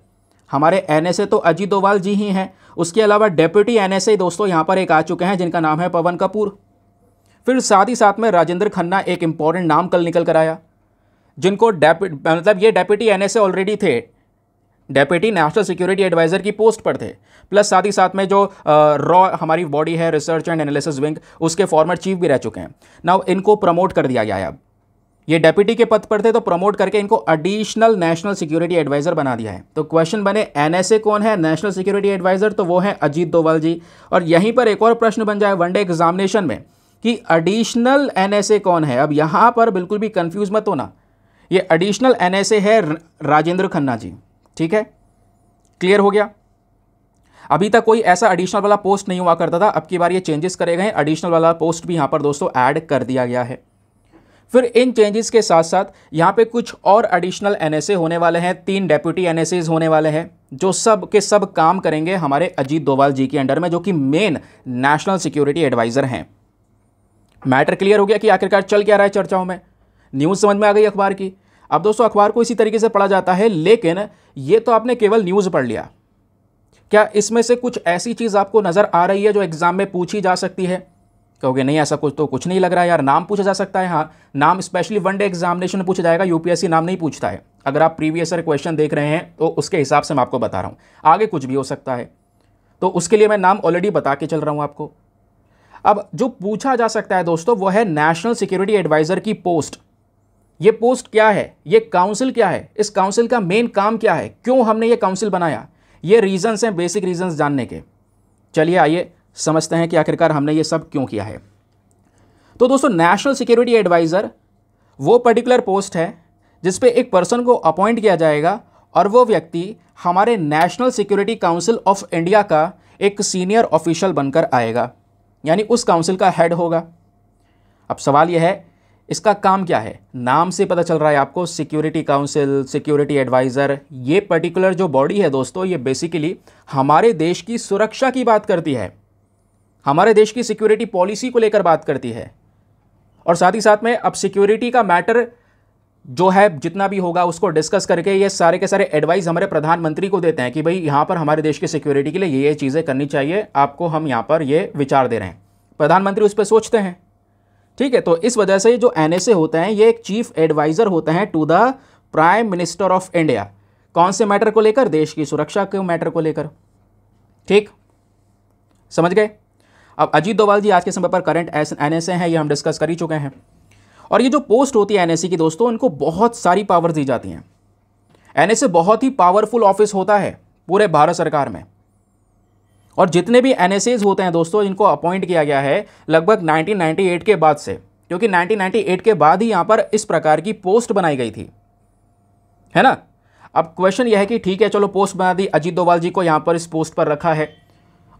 हमारे एनएसए तो अजीत डोभाल जी ही हैं, उसके अलावा डेप्यूटी एनएसए दोस्तों यहाँ पर एक आ चुके हैं जिनका नाम है पवन कपूर। फिर साथ ही साथ में राजेंद्र खन्ना एक इंपॉर्टेंट नाम कल निकल कर आया, जिनको मतलब ये डेप्यूटी एनएसए ऑलरेडी थे, डेप्यूटी नेशनल सिक्योरिटी एडवाइज़र की पोस्ट पर थे, प्लस साथ ही साथ में जो रॉ हमारी बॉडी है रिसर्च एंड एनालिसिस विंग, उसके फॉर्मर चीफ भी रह चुके हैं। नाउ इनको प्रमोट कर दिया गया है। अब ये डेप्यूटी के पद पर थे तो प्रमोट करके इनको एडिशनल नेशनल सिक्योरिटी एडवाइज़र बना दिया है। तो क्वेश्चन बने एनएसए कौन है नेशनल सिक्योरिटी एडवाइज़र, तो वो है अजीत डोभाल जी। और यहीं पर एक और प्रश्न बन जाए वनडे एग्जामिनेशन में कि एडिशनल एनएसए कौन है। अब यहाँ पर बिल्कुल भी कंफ्यूज मत होना, ये एडिशनल एनएसए है राजेंद्र खन्ना जी, ठीक है, क्लियर हो गया। अभी तक कोई ऐसा एडिशनल वाला पोस्ट नहीं हुआ करता था, अब की बार ये चेंजेस करे गए, एडिशनल वाला पोस्ट भी यहाँ पर दोस्तों ऐड कर दिया गया है। फिर इन चेंजेस के साथ साथ यहाँ पे कुछ और एडिशनल एनएसए होने वाले हैं, 3 डेप्यूटी एनएसएज होने वाले हैं जो सब के सब काम करेंगे हमारे अजीत डोभाल जी के अंडर में, जो कि मेन नेशनल सिक्योरिटी एडवाइज़र हैं। मैटर क्लियर हो गया कि आखिरकार चल क्या रहा है चर्चाओं में, न्यूज़ समझ में आ गई अखबार की। अब दोस्तों अखबार को इसी तरीके से पढ़ा जाता है, लेकिन ये तो आपने केवल न्यूज़ पढ़ लिया, क्या इसमें से कुछ ऐसी चीज़ आपको नज़र आ रही है जो एग्जाम में पूछी जा सकती है? कहोगे नहीं ऐसा कुछ तो कुछ नहीं लग रहा है यार, नाम पूछा जा सकता है। हाँ, नाम स्पेशली वनडे एग्जामिनेशन में पूछा जाएगा, यूपीएससी नाम नहीं पूछता है। अगर आप प्रीवियस ईयर क्वेश्चन देख रहे हैं तो उसके हिसाब से मैं आपको बता रहा हूँ, आगे कुछ भी हो सकता है, तो उसके लिए मैं नाम ऑलरेडी बता के चल रहा हूँ आपको। अब जो पूछा जा सकता है दोस्तों वो है नेशनल सिक्योरिटी एडवाइज़र की पोस्ट। ये पोस्ट क्या है, ये काउंसिल क्या है, इस काउंसिल का मेन काम क्या है, क्यों हमने ये काउंसिल बनाया, ये रीजंस हैं, बेसिक रीजंस जानने के। चलिए आइए समझते हैं कि आखिरकार हमने ये सब क्यों किया है। तो दोस्तों नेशनल सिक्योरिटी एडवाइज़र वो पर्टिकुलर पोस्ट है जिस पे एक पर्सन को अपॉइंट किया जाएगा और वो व्यक्ति हमारे national security council of India का एक सीनियर ऑफिशियल बनकर आएगा, यानी उस काउंसिल का हेड होगा। अब सवाल यह है इसका काम क्या है, नाम से पता चल रहा है आपको सिक्योरिटी काउंसिल, सिक्योरिटी एडवाइज़र। ये पर्टिकुलर जो बॉडी है दोस्तों ये बेसिकली हमारे देश की सुरक्षा की बात करती है, हमारे देश की सिक्योरिटी पॉलिसी को लेकर बात करती है, और साथ ही साथ में अब सिक्योरिटी का मैटर जो है जितना भी होगा उसको डिस्कस करके ये सारे के सारे एडवाइस हमारे प्रधानमंत्री को देते हैं कि भाई यहाँ पर हमारे देश की सिक्योरिटी के लिए ये चीज़ें करनी चाहिए, आपको हम यहाँ पर ये विचार दे रहे हैं, प्रधानमंत्री उस पर सोचते हैं, ठीक है। तो इस वजह से जो एनएसए होते हैं ये एक चीफ एडवाइज़र होते हैं to the prime minister of India. कौन से मैटर को लेकर, देश की सुरक्षा के मैटर को लेकर, ठीक, समझ गए। अब अजीत डोभाल जी आज के समय पर करंट एनएसए हैं, ये हम डिस्कस कर ही चुके हैं। और ये जो पोस्ट होती है एनएसए की दोस्तों, इनको बहुत सारी पावर दी जाती हैं। एनएसए बहुत ही पावरफुल ऑफिस होता है पूरे भारत सरकार में, और जितने भी एनएसएज होते हैं दोस्तों इनको अपॉइंट किया गया है लगभग 1998 के बाद से, क्योंकि 1998 के बाद ही यहाँ पर इस प्रकार की पोस्ट बनाई गई थी, है ना। अब क्वेश्चन यह है कि ठीक है चलो पोस्ट बना दी, अजीत डोभाल जी को यहाँ पर इस पोस्ट पर रखा है,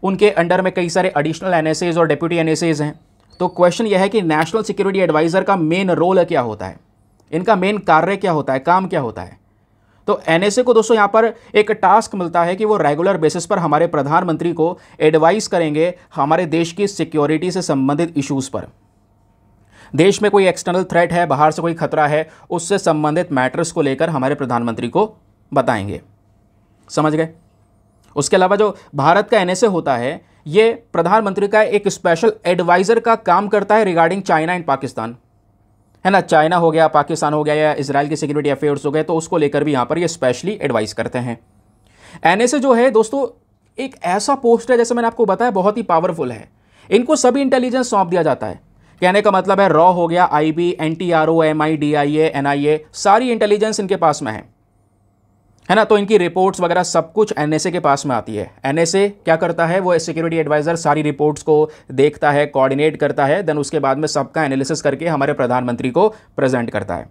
उनके अंडर में कई सारे एडिशनल एनएसएज और डेप्यूटी एनएसएज हैं। तो क्वेश्चन यह है कि नेशनल सिक्योरिटी एडवाइज़र का मेन रोल क्या होता है, इनका मेन कार्य क्या होता है, काम क्या होता है। तो एनएसए को दोस्तों यहाँ पर एक टास्क मिलता है कि वो रेगुलर बेसिस पर हमारे प्रधानमंत्री को एडवाइस करेंगे हमारे देश की सिक्योरिटी से संबंधित इश्यूज पर। देश में कोई एक्सटर्नल थ्रेट है, बाहर से कोई खतरा है, उससे संबंधित मैटर्स को लेकर हमारे प्रधानमंत्री को बताएंगे। समझ गए? उसके अलावा जो भारत का एनएसए होता है, ये प्रधानमंत्री का एक स्पेशल एडवाइजर का काम करता है रिगार्डिंग चाइना एंड पाकिस्तान, है ना। चाइना हो गया, पाकिस्तान हो गया या इजराइल की सिक्योरिटी अफेयर्स हो गए, तो उसको लेकर भी यहाँ पर ये स्पेशली एडवाइस करते हैं। एनएसए जो है दोस्तों एक ऐसा पोस्ट है, जैसे मैंने आपको बताया, बहुत ही पावरफुल है। इनको सभी इंटेलिजेंस सौंप दिया जाता है। कहने का मतलब है रॉ हो गया, IB, NTRO, MI, DIA, NIA, सारी इंटेलिजेंस इनके पास में है ना। तो इनकी रिपोर्ट्स वगैरह सब कुछ एनएसए के पास में आती है। एनएसए क्या करता है, वो सिक्योरिटी एडवाइजर सारी रिपोर्ट्स को देखता है, कोऑर्डिनेट करता है, देन उसके बाद में सबका एनालिसिस करके हमारे प्रधानमंत्री को प्रेजेंट करता है।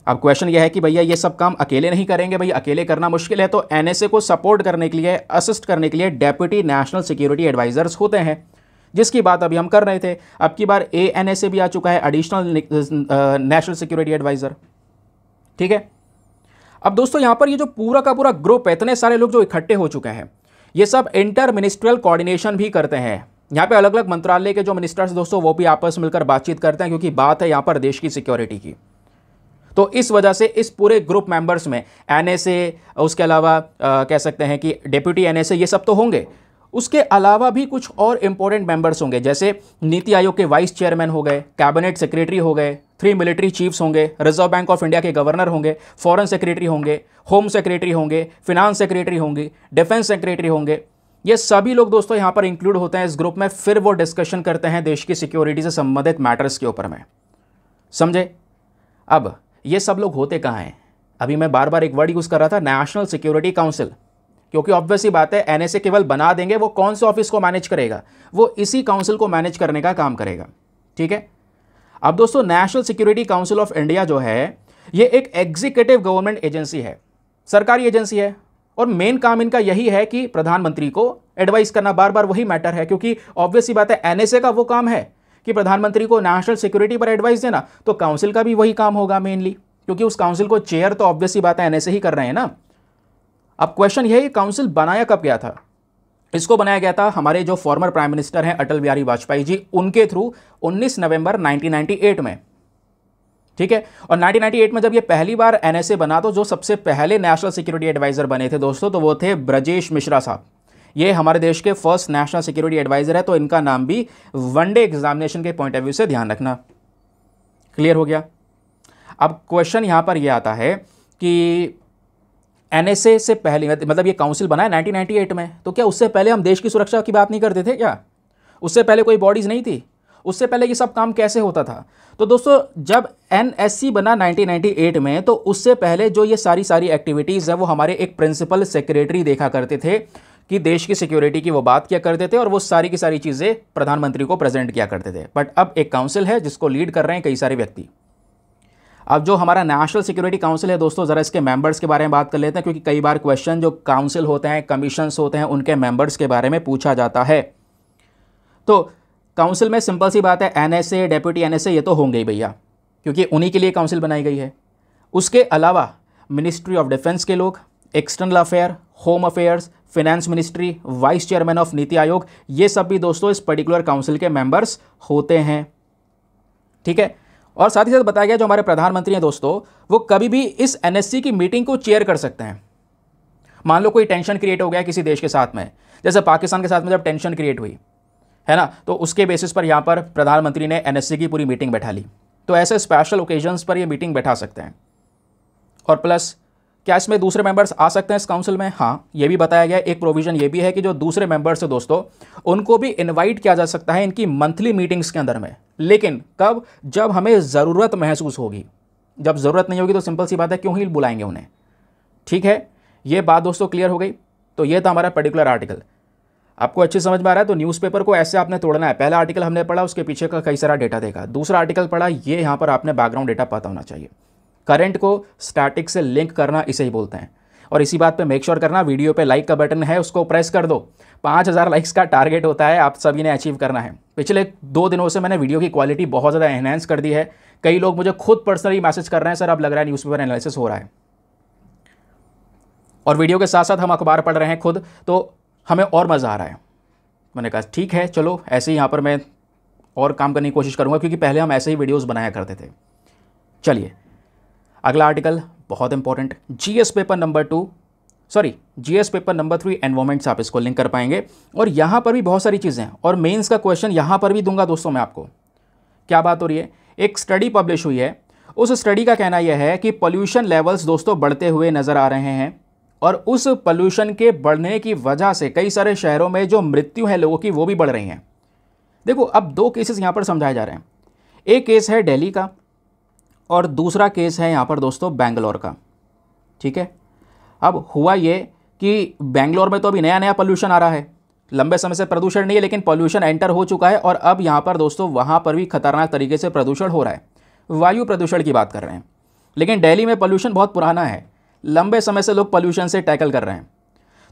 अब क्वेश्चन यह है कि भैया ये सब काम अकेले नहीं करेंगे, भैया अकेले करना मुश्किल है, तो एनएसए को सपोर्ट करने के लिए, असिस्ट करने के लिए डेप्यूटी नेशनल सिक्योरिटी एडवाइजर्स होते हैं, जिसकी बात अभी हम कर रहे थे। अब की बार एएनएसए भी आ चुका है, एडिशनल नेशनल सिक्योरिटी एडवाइजर। ठीक है। अब दोस्तों यहाँ पर ये जो पूरा का पूरा ग्रुप है, इतने सारे लोग जो इकट्ठे हो चुके हैं, ये सब इंटर मिनिस्ट्रियल कोऑर्डिनेशन भी करते हैं। यहाँ पे अलग अलग मंत्रालय के जो मिनिस्टर्स दोस्तों वो भी आपस में मिलकर बातचीत करते हैं, क्योंकि बात है यहाँ पर देश की सिक्योरिटी की। तो इस वजह से इस पूरे ग्रुप मेंबर्स में एनएसए, उसके अलावा कह सकते हैं कि डेप्यूटी एनएसए, ये सब तो होंगे। उसके अलावा भी कुछ और इंपॉर्टेंट मेंबर्स होंगे, जैसे नीति आयोग के वाइस चेयरमैन हो गए, कैबिनेट सेक्रेटरी हो गए, 3 मिलिट्री चीफ्स होंगे, रिजर्व बैंक ऑफ इंडिया के गवर्नर होंगे, फॉरेन सेक्रेटरी होंगे, होम सेक्रेटरी होंगे, फिनांस सेक्रेटरी होंगे, डिफेंस सेक्रेटरी होंगे। ये सभी लोग दोस्तों यहाँ पर इंक्लूड होते हैं इस ग्रुप में। फिर वो डिस्कशन करते हैं देश की सिक्योरिटी से संबंधित मैटर्स के ऊपर में। समझे? अब ये सब लोग होते कहाँ हैं? अभी मैं बार बार एक वर्ड यूज़ कर रहा था, नेशनल सिक्योरिटी काउंसिल, क्योंकि ऑब्वियस ही बात है एनएसए केवल बना देंगे, वो कौन से ऑफिस को मैनेज करेगा? वो इसी काउंसिल को मैनेज करने का काम करेगा। ठीक है। अब दोस्तों national security council of India जो है, ये एक एग्जीक्यूटिव गवर्नमेंट एजेंसी है, सरकारी एजेंसी है, और मेन काम इनका यही है कि प्रधानमंत्री को एडवाइस करना। बार बार वही मैटर है, क्योंकि ऑब्वियस ही बात है एनएसए का वो काम है कि प्रधानमंत्री को नेशनल सिक्योरिटी पर एडवाइस देना, तो काउंसिल का भी वही काम होगा मेनली, क्योंकि उस काउंसिल को चेयर तो ऑब्वियस ही बात है एनएसए ही कर रहे हैं ना। अब क्वेश्चन यह है, काउंसिल बनाया कब गया था? इसको बनाया गया था हमारे जो फॉर्मर प्राइम मिनिस्टर हैं अटल बिहारी वाजपेयी जी, उनके थ्रू 19 नवंबर 1998 में। ठीक है। और 1998 में जब ये पहली बार एनएसए बना, तो जो सबसे पहले नेशनल सिक्योरिटी एडवाइजर बने थे दोस्तों, तो वो थे ब्रजेश मिश्रा साहब। ये हमारे देश के फर्स्ट नेशनल सिक्योरिटी एडवाइजर है, तो इनका नाम भी वनडे एग्जामिनेशन के पॉइंट ऑफ व्यू से ध्यान रखना। क्लियर हो गया? अब क्वेश्चन यहां पर यह आता है कि एनएसए से पहले, मतलब ये काउंसिल बना है 1998 में, तो क्या उससे पहले हम देश की सुरक्षा की बात नहीं करते थे क्या? उससे पहले कोई बॉडीज नहीं थी? उससे पहले ये सब काम कैसे होता था? तो दोस्तों जब एनएससी बना 1998 में, तो उससे पहले जो ये सारी एक्टिविटीज़ है, वो हमारे एक प्रिंसिपल सेक्रेटरी देखा करते थे कि देश की सिक्योरिटी की वो बात किया करते थे, और वो सारी की सारी चीज़ें प्रधानमंत्री को प्रेजेंट किया करते थे। बट अब एक काउंसिल है जिसको लीड कर रहे हैं कई सारे व्यक्ति। अब जो हमारा नेशनल सिक्योरिटी काउंसिल है दोस्तों, ज़रा इसके मेंबर्स के बारे में बात कर लेते हैं, क्योंकि कई बार क्वेश्चन जो काउंसिल होते हैं, कमीशंस होते हैं, उनके मेंबर्स के बारे में पूछा जाता है। तो काउंसिल में सिंपल सी बात है, एनएसए, डेप्यूटी एनएसए ये तो होंगे ही भैया, क्योंकि उन्हीं के लिए काउंसिल बनाई गई है। उसके अलावा मिनिस्ट्री ऑफ डिफेंस के लोग, external affair, home affairs, finance ministry, vice chairman of NITI Aayog, ये सब भी दोस्तों इस पर्टिकुलर काउंसिल के मेंबर्स होते हैं। ठीक है। और साथ ही साथ बताया गया जो हमारे प्रधानमंत्री हैं दोस्तों, वो कभी भी इस एनएससी की मीटिंग को चेयर कर सकते हैं। मान लो कोई टेंशन क्रिएट हो गया किसी देश के साथ में, जैसे पाकिस्तान के साथ में जब टेंशन क्रिएट हुई है ना, तो उसके बेसिस पर यहाँ पर प्रधानमंत्री ने एनएससी की पूरी मीटिंग बैठा ली। तो ऐसे स्पेशल ओकेजन्स पर ये मीटिंग बैठा सकते हैं। और प्लस क्या इसमें दूसरे मेंबर्स आ सकते हैं इस काउंसिल में? हाँ, ये भी बताया गया। एक प्रोविजन ये भी है कि जो दूसरे मेंबर्स हैं दोस्तों, उनको भी इनवाइट किया जा सकता है इनकी मंथली मीटिंग्स के अंदर में। लेकिन कब? जब हमें ज़रूरत महसूस होगी। जब ज़रूरत नहीं होगी तो सिंपल सी बात है, क्यों ही बुलाएंगे उन्हें। ठीक है, ये बात दोस्तों क्लियर हो गई। तो ये था हमारा पर्टिकुलर आर्टिकल। आपको अच्छी समझ में आ रहा है? तो न्यूज़पेपर को ऐसे आपने तोड़ना है। पहला आर्टिकल हमने पढ़ा, उसके पीछे का कई सारा डेटा देखा। दूसरा आर्टिकल पढ़ा, ये यहाँ पर आपने बैकग्राउंड डेटा पता होना चाहिए। करंट को स्टैटिक से लिंक करना इसे ही बोलते हैं। और इसी बात पे मेक श्योर करना, वीडियो पे लाइक का बटन है उसको प्रेस कर दो। 5000 लाइक्स का टारगेट होता है, आप सभी ने अचीव करना है। पिछले 2 दिनों से मैंने वीडियो की क्वालिटी बहुत ज़्यादा एनहेंस कर दी है। कई लोग मुझे खुद पर्सनली मैसेज कर रहे हैं, सर अब लग रहा है न्यूज़पेपर एनालिसिस हो रहा है। और वीडियो के साथ साथ हम अखबार पढ़ रहे हैं खुद, तो हमें और मज़ा आ रहा है। मैंने कहा ठीक है चलो, ऐसे ही यहाँ पर मैं और काम करने की कोशिश करूँगा, क्योंकि पहले हम ऐसे ही वीडियोज़ बनाया करते थे। चलिए अगला आर्टिकल बहुत important, GS paper number 3 environment से आप इसको लिंक कर पाएंगे। और यहाँ पर भी बहुत सारी चीज़ें हैं, और मेंस का क्वेश्चन यहाँ पर भी दूंगा दोस्तों मैं आपको। क्या बात हो रही है, एक स्टडी पब्लिश हुई है, उस स्टडी का कहना यह है कि पोल्यूशन लेवल्स दोस्तों बढ़ते हुए नज़र आ रहे हैं, और उस पोल्यूशन के बढ़ने की वजह से कई सारे शहरों में जो मृत्यु है लोगों की वो भी बढ़ रही हैं। देखो अब दो केसेस यहाँ पर समझाए जा रहे हैं, एक केस है दिल्ली का और दूसरा केस है यहाँ पर दोस्तों बेंगलोर का। ठीक है, अब हुआ ये कि बेंगलोर में तो अभी नया नया पोल्यूशन आ रहा है, लंबे समय से प्रदूषण नहीं है लेकिन पोल्यूशन एंटर हो चुका है, और अब यहाँ पर दोस्तों वहाँ पर भी खतरनाक तरीके से प्रदूषण हो रहा है। वायु प्रदूषण की बात कर रहे हैं, लेकिन दिल्ली में पोल्यूशन बहुत पुराना है, लंबे समय से लोग पोल्यूशन से टैकल कर रहे हैं।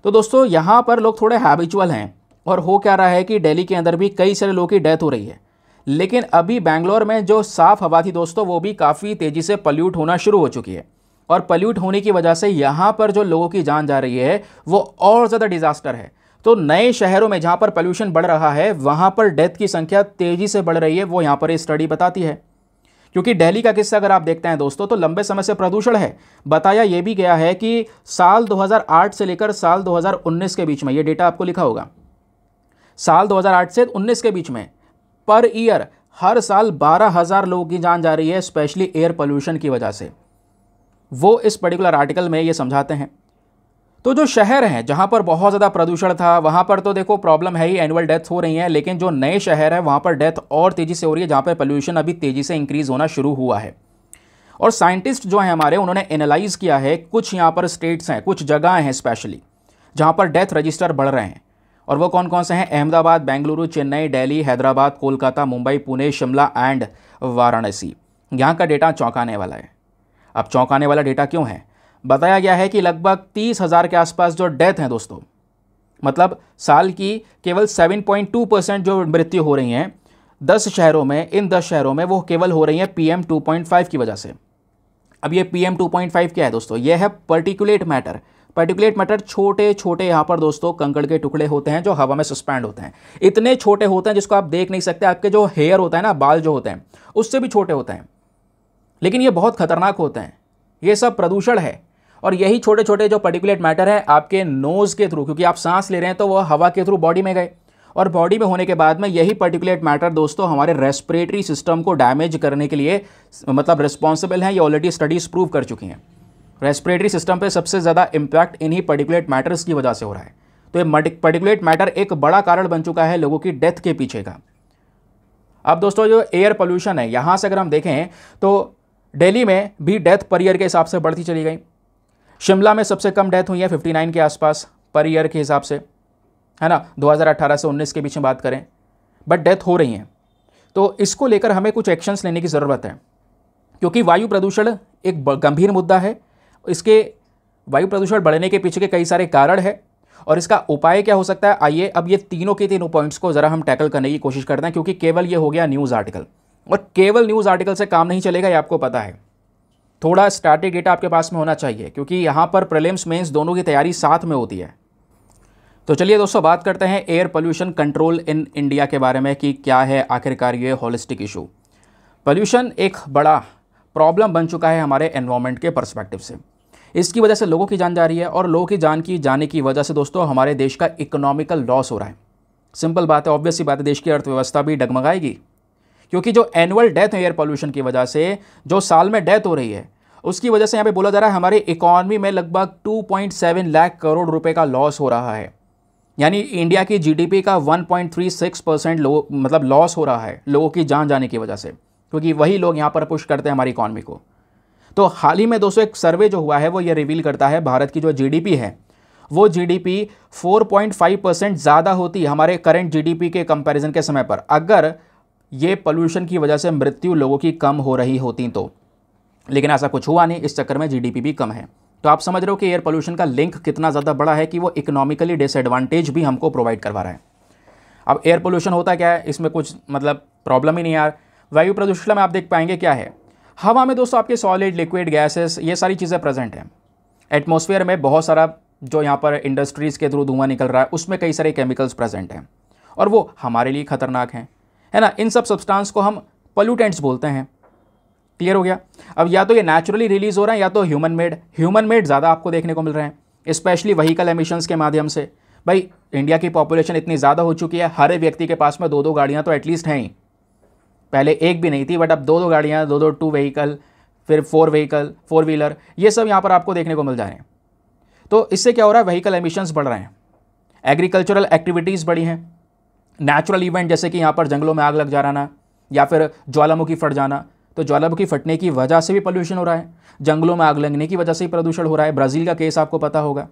तो दोस्तों यहाँ पर लोग थोड़े हैबिचुअल हैं, और हो क्या रहा है कि दिल्ली के अंदर भी कई सारे लोगों की डेथ हो रही है, लेकिन अभी बेंगलोर में जो साफ़ हवा थी दोस्तों वो भी काफ़ी तेज़ी से पल्यूट होना शुरू हो चुकी है, और पल्यूट होने की वजह से यहाँ पर जो लोगों की जान जा रही है वो और ज़्यादा डिज़ास्टर है। तो नए शहरों में जहाँ पर पोल्यूशन बढ़ रहा है वहाँ पर डेथ की संख्या तेज़ी से बढ़ रही है, वो यहाँ पर ये स्टडी बताती है। क्योंकि दिल्ली का किस्सा अगर आप देखते हैं दोस्तों तो लंबे समय से प्रदूषण है। बताया ये भी गया है कि साल 2008 से लेकर साल 2019 के बीच में, ये डेटा आपको लिखा होगा, साल 2008 से 19 के बीच में पर ईयर हर साल 12,000 लोगों की जान जा रही है, स्पेशली एयर पोल्यूशन की वजह से। वो इस पर्टिकुलर आर्टिकल में ये समझाते हैं। तो जो शहर हैं जहाँ पर बहुत ज़्यादा प्रदूषण था वहाँ पर तो देखो प्रॉब्लम है ही, एनुअल डेथ हो रही हैं, लेकिन जो नए शहर है वहाँ पर डेथ और तेज़ी से हो रही है, जहाँ पर पोल्यूशन अभी तेज़ी से इंक्रीज़ होना शुरू हुआ है। और साइंटिस्ट जो हैं हमारे, उन्होंने एनालाइज़ किया है, कुछ यहाँ पर स्टेट्स हैं, कुछ जगह हैं स्पेशली जहाँ पर डेथ रजिस्टर बढ़ रहे हैं, और वो कौन कौन से हैं, अहमदाबाद, बेंगलुरु, चेन्नई, दिल्ली, हैदराबाद, कोलकाता, मुंबई, पुणे, शिमला एंड वाराणसी। यहाँ का डेटा चौंकाने वाला है। अब चौंकाने वाला डेटा क्यों है, बताया गया है कि लगभग 30,000 के आसपास जो डेथ हैं दोस्तों, मतलब साल की केवल 7.2% जो मृत्यु हो रही हैं 10 शहरों में, इन 10 शहरों में वो केवल हो रही हैं PM 2.5 की वजह से। अब ये PM 2.5 क्या है दोस्तों, ये है पर्टिकुलेट मैटर। पर्टिकुलेट मैटर छोटे छोटे यहाँ पर दोस्तों कंकड़ के टुकड़े होते हैं जो हवा में सस्पेंड होते हैं, इतने छोटे होते हैं जिसको आप देख नहीं सकते, आपके जो हेयर होता है ना, बाल जो होते हैं उससे भी छोटे होते हैं, लेकिन ये बहुत खतरनाक होते हैं। ये सब प्रदूषण है, और यही छोटे छोटे जो पर्टिकुलेट मैटर है आपके नोज़ के थ्रू, क्योंकि आप सांस ले रहे हैं तो वो हवा के थ्रू बॉडी में गए, और बॉडी में होने के बाद में यही पर्टिकुलेट मैटर दोस्तों हमारे रेस्पिरेटरी सिस्टम को डैमेज करने के लिए मतलब रिस्पॉन्सिबल हैं। ये ऑलरेडी स्टडीज़ प्रूव कर चुकी हैं। रेस्पिरेटरी सिस्टम पे सबसे ज़्यादा इम्पैक्ट इन्हीं पर्टिकुलेट मैटर्स की वजह से हो रहा है। तो ये पर्टिकुलेट मैटर एक बड़ा कारण बन चुका है लोगों की डेथ के पीछे का। अब दोस्तों जो एयर पोल्यूशन है, यहाँ से अगर हम देखें तो दिल्ली में भी डेथ पर ईयर के हिसाब से बढ़ती चली गई। शिमला में सबसे कम डेथ हुई है 59 के आसपास पर ईयर के हिसाब से, है ना, 2018 से 19 के बीच में बात करें, बट डेथ हो रही हैं। तो इसको लेकर हमें कुछ एक्शंस लेने की ज़रूरत है, क्योंकि वायु प्रदूषण एक गंभीर मुद्दा है। इसके वायु प्रदूषण बढ़ने के पीछे के कई सारे कारण है, और इसका उपाय क्या हो सकता है। आइए अब ये तीनों के तीनों पॉइंट्स को ज़रा हम टैकल करने की कोशिश करते हैं, क्योंकि केवल ये हो गया न्यूज़ आर्टिकल, और केवल न्यूज़ आर्टिकल से काम नहीं चलेगा, ये आपको पता है। थोड़ा स्टैटिक डेटा आपके पास में होना चाहिए, क्योंकि यहाँ पर प्रीलिम्स मेंस दोनों की तैयारी साथ में होती है। तो चलिए दोस्तों बात करते हैं air pollution control in India के बारे में, कि क्या है आखिरकार ये होलिस्टिक इशू। पोल्यूशन एक बड़ा प्रॉब्लम बन चुका है हमारे एनवायरनमेंट के पर्सपेक्टिव से। इसकी वजह से लोगों की जान जा रही है, और लोगों की जान की जाने की वजह से दोस्तों हमारे देश का इकोनॉमिकल लॉस हो रहा है। सिंपल बात है, ऑब्वियस सी बात है, देश की अर्थव्यवस्था भी डगमगाएगी, क्योंकि जो एनुअल डेथ है एयर पोल्यूशन की वजह से, जो साल में डेथ हो रही है, उसकी वजह से यहाँ पे बोला जा रहा है हमारी इकॉनमी में लगभग 2.7 लाख करोड़ रुपए का लॉस हो रहा है। यानी इंडिया की जीडीपी का 1.36% मतलब लॉस हो रहा है लोगों की जान जाने की वजह से, क्योंकि वही लोग यहाँ पर पुश करते हैं हमारी इकॉनमी को। तो हाल ही में दोस्तों एक सर्वे जो हुआ है वो ये रिवील करता है भारत की जो जीडीपी है वो जीडीपी 4.5% ज़्यादा होती हमारे करंट जीडीपी के कंपैरिजन के समय पर, अगर ये पोल्यूशन की वजह से मृत्यु लोगों की कम हो रही होती तो। लेकिन ऐसा कुछ हुआ नहीं, इस चक्कर में जीडीपी भी कम है। तो आप समझ रहे हो कि एयर पोल्यूशन का लिंक कितना ज़्यादा बड़ा है कि वो इकोनॉमिकली डिसएडवांटेज भी हमको प्रोवाइड करवा रहा है। अब एयर पोल्यूशन होता क्या है, इसमें कुछ मतलब प्रॉब्लम ही नहीं यार। वायु प्रदूषण में आप देख पाएंगे क्या है, हवा में दोस्तों आपके सॉलिड, लिक्विड, गैसेस, ये सारी चीज़ें प्रेजेंट हैं। एटमॉस्फेयर में बहुत सारा जो यहाँ पर इंडस्ट्रीज़ के थ्रू धुआं निकल रहा है उसमें कई सारे केमिकल्स प्रेजेंट हैं और वो हमारे लिए खतरनाक हैं, है ना। इन सब सब्सटेंस को हम पोल्यूटेंट्स बोलते हैं। क्लियर हो गया। अब या तो ये नेचुरली रिलीज हो रहा है या तो ह्यूमन मेड ज़्यादा आपको देखने को मिल रहे हैं, स्पेशली व्हीकल एमिशंस के माध्यम से। भाई इंडिया की पॉपुलेशन इतनी ज़्यादा हो चुकी है, हर एक व्यक्ति के पास में 2-2 गाड़ियाँ तो एटलीस्ट हैं ही। पहले एक भी नहीं थी, बट अब 2-2 गाड़ियाँ, 2-2 टू व्हीकल, फिर 4 व्हीलर, ये सब यहाँ पर आपको देखने को मिल जा रहे हैं। तो इससे क्या हो रहा है, व्हीकल एमिशंस बढ़ रहे हैं, एग्रीकल्चरल एक्टिविटीज़ बढ़ी हैं, नेचुरल इवेंट जैसे कि यहाँ पर जंगलों में आग लग जाना या फिर ज्वालामुखी फट जाना, तो ज्वालामुखी फटने की वजह से भी पोल्यूशन हो रहा है, जंगलों में आग लगने की वजह से भी प्रदूषण हो रहा है। ब्राज़ील का केस आपको पता होगा।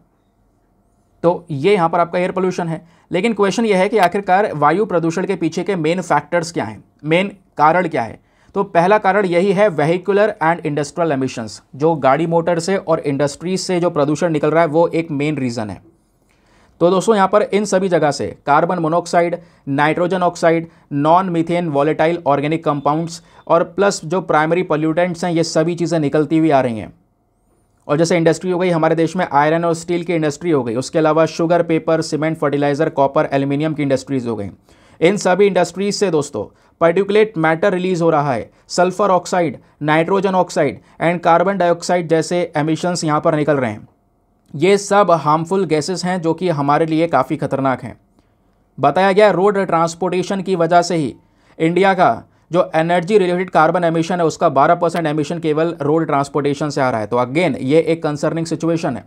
तो ये यहाँ पर आपका एयर पोल्यूशन है। लेकिन क्वेश्चन ये है कि आखिरकार वायु प्रदूषण के पीछे के मेन फैक्टर्स क्या हैं, मेन कारण क्या है। तो पहला कारण यही है व्हीकुलर एंड इंडस्ट्रियल एमिशंस, जो गाड़ी मोटर से और इंडस्ट्रीज से जो प्रदूषण निकल रहा है वो एक मेन रीज़न है। तो दोस्तों यहाँ पर इन सभी जगह से carbon monoxide, nitrogen oxide, non methane volatile organic compounds और प्लस जो प्राइमरी पोल्यूटेंट्स हैं, ये सभी चीज़ें निकलती हुई आ रही हैं। और जैसे इंडस्ट्री हो गई हमारे देश में, आयरन और स्टील की इंडस्ट्री हो गई, उसके अलावा sugar, paper, cement, fertiliser, copper, aluminium की इंडस्ट्रीज हो गई। इन सभी इंडस्ट्रीज से दोस्तों पार्टिकुलेट मैटर रिलीज हो रहा है, sulphur oxide, nitrogen oxide and carbon dioxide जैसे एमिशंस यहाँ पर निकल रहे हैं। ये सब हार्मफुल गैसेस हैं जो कि हमारे लिए काफ़ी खतरनाक हैं। बताया गया रोड ट्रांसपोर्टेशन की वजह से ही इंडिया का जो एनर्जी रिलेटेड कार्बन एमिशन है उसका 12% एमिशन केवल रोड ट्रांसपोर्टेशन से आ रहा है। तो अगेन ये एक कंसर्निंग सिचुएशन है।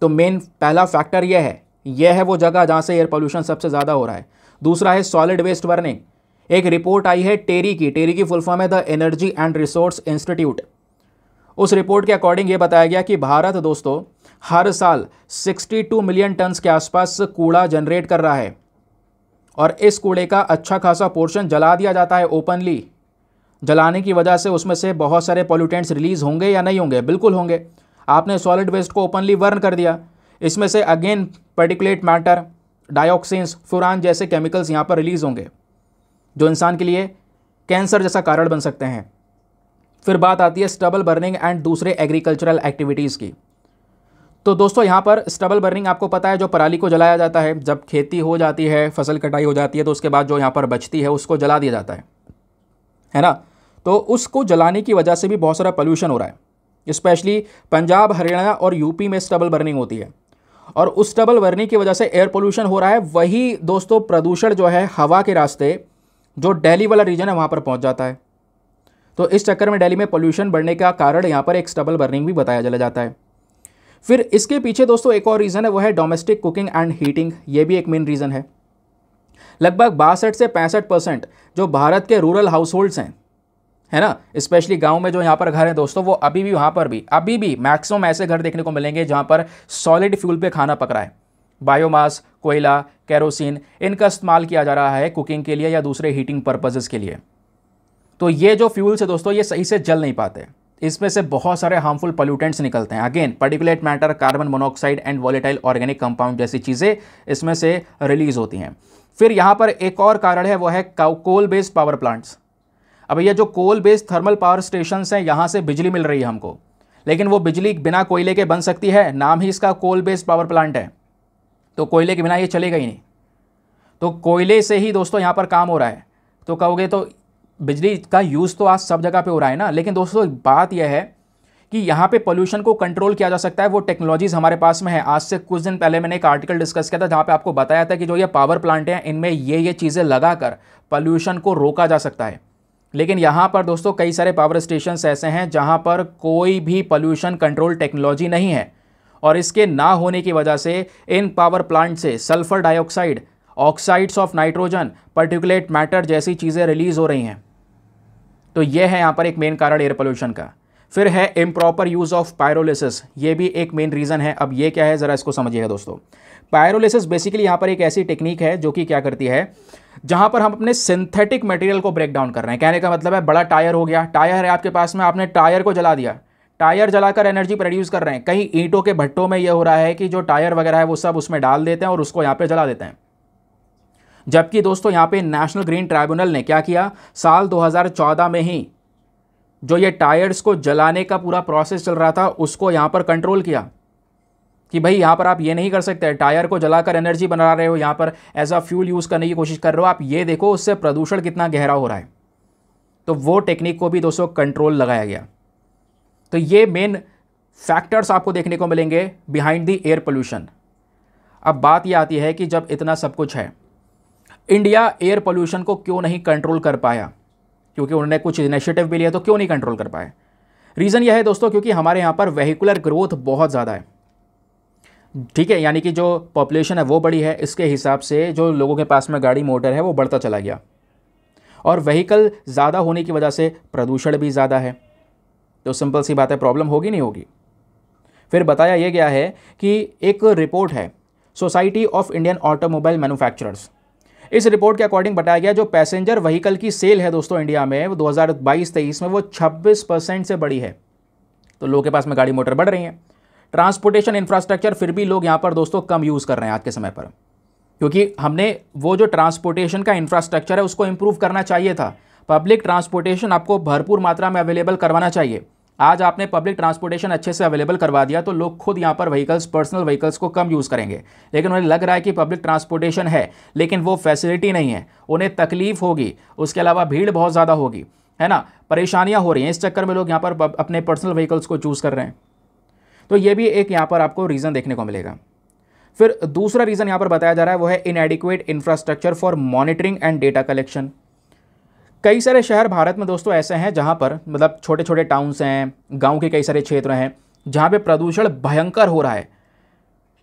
तो मेन पहला फैक्टर यह है वो जगह जहाँ से एयर पोल्यूशन सबसे ज़्यादा हो रहा है। दूसरा है सॉलिड वेस्ट बर्निंग। एक रिपोर्ट आई है टेरी की फुल फॉर्म है the energy and resource institute. उस रिपोर्ट के अकॉर्डिंग ये बताया गया कि भारत दोस्तों हर साल 62 मिलियन टन्स के आसपास कूड़ा जनरेट कर रहा है और इस कूड़े का अच्छा खासा पोर्शन जला दिया जाता है ओपनली। जलाने की वजह से उसमें से बहुत सारे पॉल्यूटेंट्स रिलीज होंगे या नहीं होंगे? बिल्कुल होंगे। आपने सॉलिड वेस्ट को ओपनली बर्न कर दिया, इसमें से अगेन पार्टिकुलेट मैटर, डाइऑक्सिन्स, फुरान जैसे केमिकल्स यहाँ पर रिलीज होंगे जो इंसान के लिए कैंसर जैसा कारण बन सकते हैं। फिर बात आती है स्टबल बर्निंग एंड दूसरे एग्रीकल्चरल एक्टिविटीज़ की। तो दोस्तों यहाँ पर स्टबल बर्निंग आपको पता है, जो पराली को जलाया जाता है, जब खेती हो जाती है, फसल कटाई हो जाती है, तो उसके बाद जो यहाँ पर बचती है उसको जला दिया जाता है ना। तो उसको जलाने की वजह से भी बहुत सारा पोल्यूशन हो रहा है। स्पेशली पंजाब, हरियाणा और यूपी में स्टबल बर्निंग होती है और उस स्टबल बर्निंग की वजह से एयर पोल्यूशन हो रहा है। वही दोस्तों प्रदूषण जो है हवा के रास्ते जो दिल्ली वाला रीजन है वहाँ पर पहुँच जाता है। तो इस चक्कर में दिल्ली में पोल्यूशन बढ़ने का कारण यहाँ पर एक स्टबल बर्निंग भी बताया चला जाता है। फिर इसके पीछे दोस्तों एक और रीज़न है, वो है डोमेस्टिक कुकिंग एंड हीटिंग। ये भी एक मेन रीज़न है। लगभग 62 से 65% जो भारत के रूरल हाउस होल्ड्स हैं, है ना, स्पेशली गांव में जो यहाँ पर घर हैं दोस्तों, वो अभी भी वहाँ पर भी अभी भी मैक्सिमम ऐसे घर देखने को मिलेंगे जहाँ पर सॉलिड फ्यूल पे खाना पक रहा है। बायोमास, कोयला, केरोसिन, इनका इस्तेमाल किया जा रहा है कुकिंग के लिए या दूसरे हीटिंग पर्पजेज़ के लिए। तो ये जो फ्यूल्स है दोस्तों ये सही से जल नहीं पाते, इसमें से बहुत सारे हार्मफुल पोल्यूटेंट्स निकलते हैं। Again particulate matter, carbon monoxide and volatile organic compound जैसी चीज़ें इसमें से रिलीज होती हैं। फिर यहाँ पर एक और कारण है, वो है कोल बेस्ड पावर प्लांट्स। अब ये जो coal based thermal power stations हैं, यहाँ से बिजली मिल रही है हमको, लेकिन वो बिजली बिना कोयले के बन सकती है? नाम ही इसका कोल बेस्ड पावर प्लांट है, तो कोयले के बिना ये चलेगा ही नहीं। तो कोयले से ही दोस्तों यहाँ पर काम हो रहा है। तो कहोगे तो बिजली का यूज़ तो आज सब जगह पे हो रहा है ना, लेकिन दोस्तों बात यह है कि यहाँ पे पोल्यूशन को कंट्रोल किया जा सकता है। वो टेक्नोलॉजीज़ हमारे पास में है। आज से कुछ दिन पहले मैंने एक आर्टिकल डिस्कस किया था जहाँ पे आपको बताया था कि जो ये पावर प्लांट हैं इनमें ये चीज़ें लगाकर पोल्यूशन को रोका जा सकता है। लेकिन यहाँ पर दोस्तों कई सारे पावर स्टेशन ऐसे हैं जहाँ पर कोई भी पोल्यूशन कंट्रोल टेक्नोलॉजी नहीं है और इसके ना होने की वजह से इन पावर प्लांट से sulphur dioxide, oxides of nitrogen, particulate matter जैसी चीज़ें रिलीज़ हो रही हैं। तो ये है यहाँ पर एक मेन कारण एयर पोल्यूशन का। फिर है इम्प्रॉपर यूज़ ऑफ पायरोलिसिस, ये भी एक मेन रीज़न है। अब ये क्या है ज़रा इसको समझिएगा दोस्तों। पायरोलिसिस बेसिकली यहाँ पर एक ऐसी टेक्निक है जो कि क्या करती है, जहाँ पर हम अपने सिंथेटिक मटेरियल को ब्रेक डाउन कर रहे हैं। कहने का मतलब है बड़ा टायर हो गया, टायर है आपके पास में, आपने टायर को जला दिया, टायर जलाकर एनर्जी प्रोड्यूस कर रहे हैं। कहीं ईंटों के भट्टों में ये हो रहा है कि जो टायर वगैरह है वो सब उसमें डाल देते हैं और उसको यहाँ पर जला देते हैं। जबकि दोस्तों यहाँ पे नेशनल ग्रीन ट्राइब्यूनल ने क्या किया, साल 2014 में ही जो ये टायर्स को जलाने का पूरा प्रोसेस चल रहा था उसको यहाँ पर कंट्रोल किया कि भाई यहाँ पर आप ये नहीं कर सकते, टायर को जलाकर एनर्जी बना रहे हो, यहाँ पर एज अ फ्यूल यूज़ करने की कोशिश कर रहे हो, आप ये देखो उससे प्रदूषण कितना गहरा हो रहा है। तो वो टेक्निक को भी दोस्तों कंट्रोल लगाया गया। तो ये मेन फैक्टर्स आपको देखने को मिलेंगे बिहाइंड द एयर पोल्यूशन। अब बात ये आती है कि जब इतना सब कुछ है, इंडिया एयर पोल्यूशन को क्यों नहीं कंट्रोल कर पाया? क्योंकि उन्होंने कुछ इनिशिएटिव भी लिया, तो क्यों नहीं कंट्रोल कर पाए? रीज़न यह है दोस्तों, क्योंकि हमारे यहाँ पर वेहिकुलर ग्रोथ बहुत ज़्यादा है, ठीक है, यानी कि जो पॉपुलेशन है वो बड़ी है, इसके हिसाब से जो लोगों के पास में गाड़ी मोटर है वो बढ़ता चला गया, और व्हीकल ज़्यादा होने की वजह से प्रदूषण भी ज़्यादा है। तो सिंपल सी बात है, प्रॉब्लम होगी नहीं होगी। फिर बताया यह गया है कि एक रिपोर्ट है society of Indian automobile manufacturers, इस रिपोर्ट के अकॉर्डिंग बताया गया जो पैसेंजर व्हीकल की सेल है दोस्तों इंडिया में, वो 2022-23 में वो 26% से बढ़ी है। तो लोगों के पास में गाड़ी मोटर बढ़ रही है। ट्रांसपोर्टेशन इंफ्रास्ट्रक्चर फिर भी लोग यहाँ पर दोस्तों कम यूज़ कर रहे हैं आज के समय पर, क्योंकि हमने वो जो ट्रांसपोर्टेशन का इंफ्रास्ट्रक्चर है उसको इंप्रूव करना चाहिए था। पब्लिक ट्रांसपोर्टेशन आपको भरपूर मात्रा में अवेलेबल करवाना चाहिए। आज आपने पब्लिक ट्रांसपोर्टेशन अच्छे से अवेलेबल करवा दिया तो लोग खुद यहाँ पर व्हीकल्स, पर्सनल व्हीकल्स को कम यूज़ करेंगे। लेकिन उन्हें लग रहा है कि पब्लिक ट्रांसपोर्टेशन है लेकिन वो फैसिलिटी नहीं है, उन्हें तकलीफ होगी, उसके अलावा भीड़ बहुत ज़्यादा होगी, है ना, परेशानियाँ हो रही हैं, इस चक्कर में लोग यहाँ पर अपने पर्सनल व्हीकल्स को चूज़ कर रहे हैं। तो ये भी एक यहाँ पर आपको रीज़न देखने को मिलेगा। फिर दूसरा रीज़न यहाँ पर बताया जा रहा है वो है इनएडिक्वेट infrastructure for monitoring and data collection. कई सारे शहर भारत में दोस्तों ऐसे हैं जहाँ पर मतलब छोटे छोटे टाउन्स हैं, गांव के कई सारे क्षेत्र हैं जहाँ पे प्रदूषण भयंकर हो रहा है,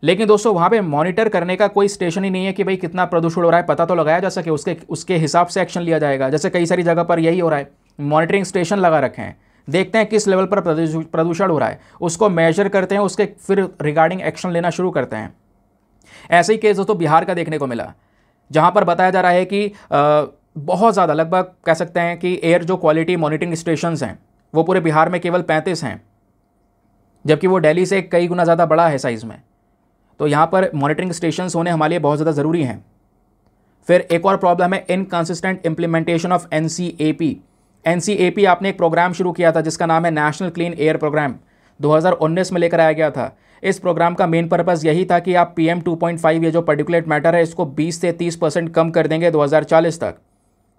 लेकिन दोस्तों वहाँ पे मॉनिटर करने का कोई स्टेशन ही नहीं है कि भाई कितना प्रदूषण हो रहा है, पता तो लगाया जा सके, उसके हिसाब से एक्शन लिया जाएगा। जैसे कई सारी जगह पर यही हो रहा है, मॉनिटरिंग स्टेशन लगा रखे हैं, देखते हैं किस लेवल पर प्रदूषण हो रहा है, उसको मेजर करते हैं, उसके फिर रिगार्डिंग एक्शन लेना शुरू करते हैं। ऐसे ही केस दोस्तों बिहार का देखने को मिला, जहाँ पर बताया जा रहा है कि बहुत ज़्यादा, लगभग कह सकते हैं कि एयर जो क्वालिटी मॉनिटरिंग स्टेशंस हैं वो पूरे बिहार में केवल 35 हैं, जबकि वो दिल्ली से कई गुना ज़्यादा बड़ा है साइज़ में। तो यहाँ पर मॉनिटरिंग स्टेशंस होने हमारे लिए बहुत ज़्यादा ज़रूरी हैं। फिर एक और प्रॉब्लम है inconsistent implementation of NCAP। NCAP आपने एक प्रोग्राम शुरू किया था जिसका नाम है नेशनल क्लीन एयर प्रोग्राम, 2019 में लेकर आया गया था। इस प्रोग्राम का मेन पर्पज़ यही था कि आप PM 2.5 ये जो पर्टिकुलेट मैटर है इसको 20 से 30% कम कर देंगे 2040 तक।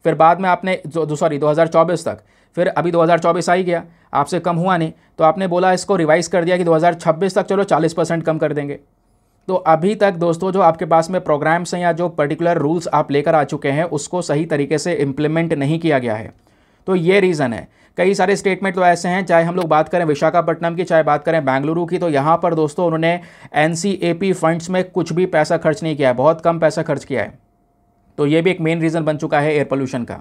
फिर बाद में आपने 2024 तक, फिर अभी 2024 आ ही गया, आपसे कम हुआ नहीं, तो आपने बोला इसको रिवाइज़ कर दिया कि 2026 तक चलो 40% कम कर देंगे। तो अभी तक दोस्तों जो आपके पास में प्रोग्राम्स हैं या जो पर्टिकुलर रूल्स आप लेकर आ चुके हैं उसको सही तरीके से इम्प्लीमेंट नहीं किया गया है। तो ये रीज़न है। कई सारे स्टेटमेंट तो ऐसे हैं, चाहे हम लोग बात करें विशाखापट्टनम की, चाहे बात करें बेंगलुरु की, तो यहाँ पर दोस्तों उन्होंने NCAP फंड्स में कुछ भी पैसा खर्च नहीं किया है, बहुत कम पैसा खर्च किया है। तो ये भी एक मेन रीज़न बन चुका है एयर पोल्यूशन का।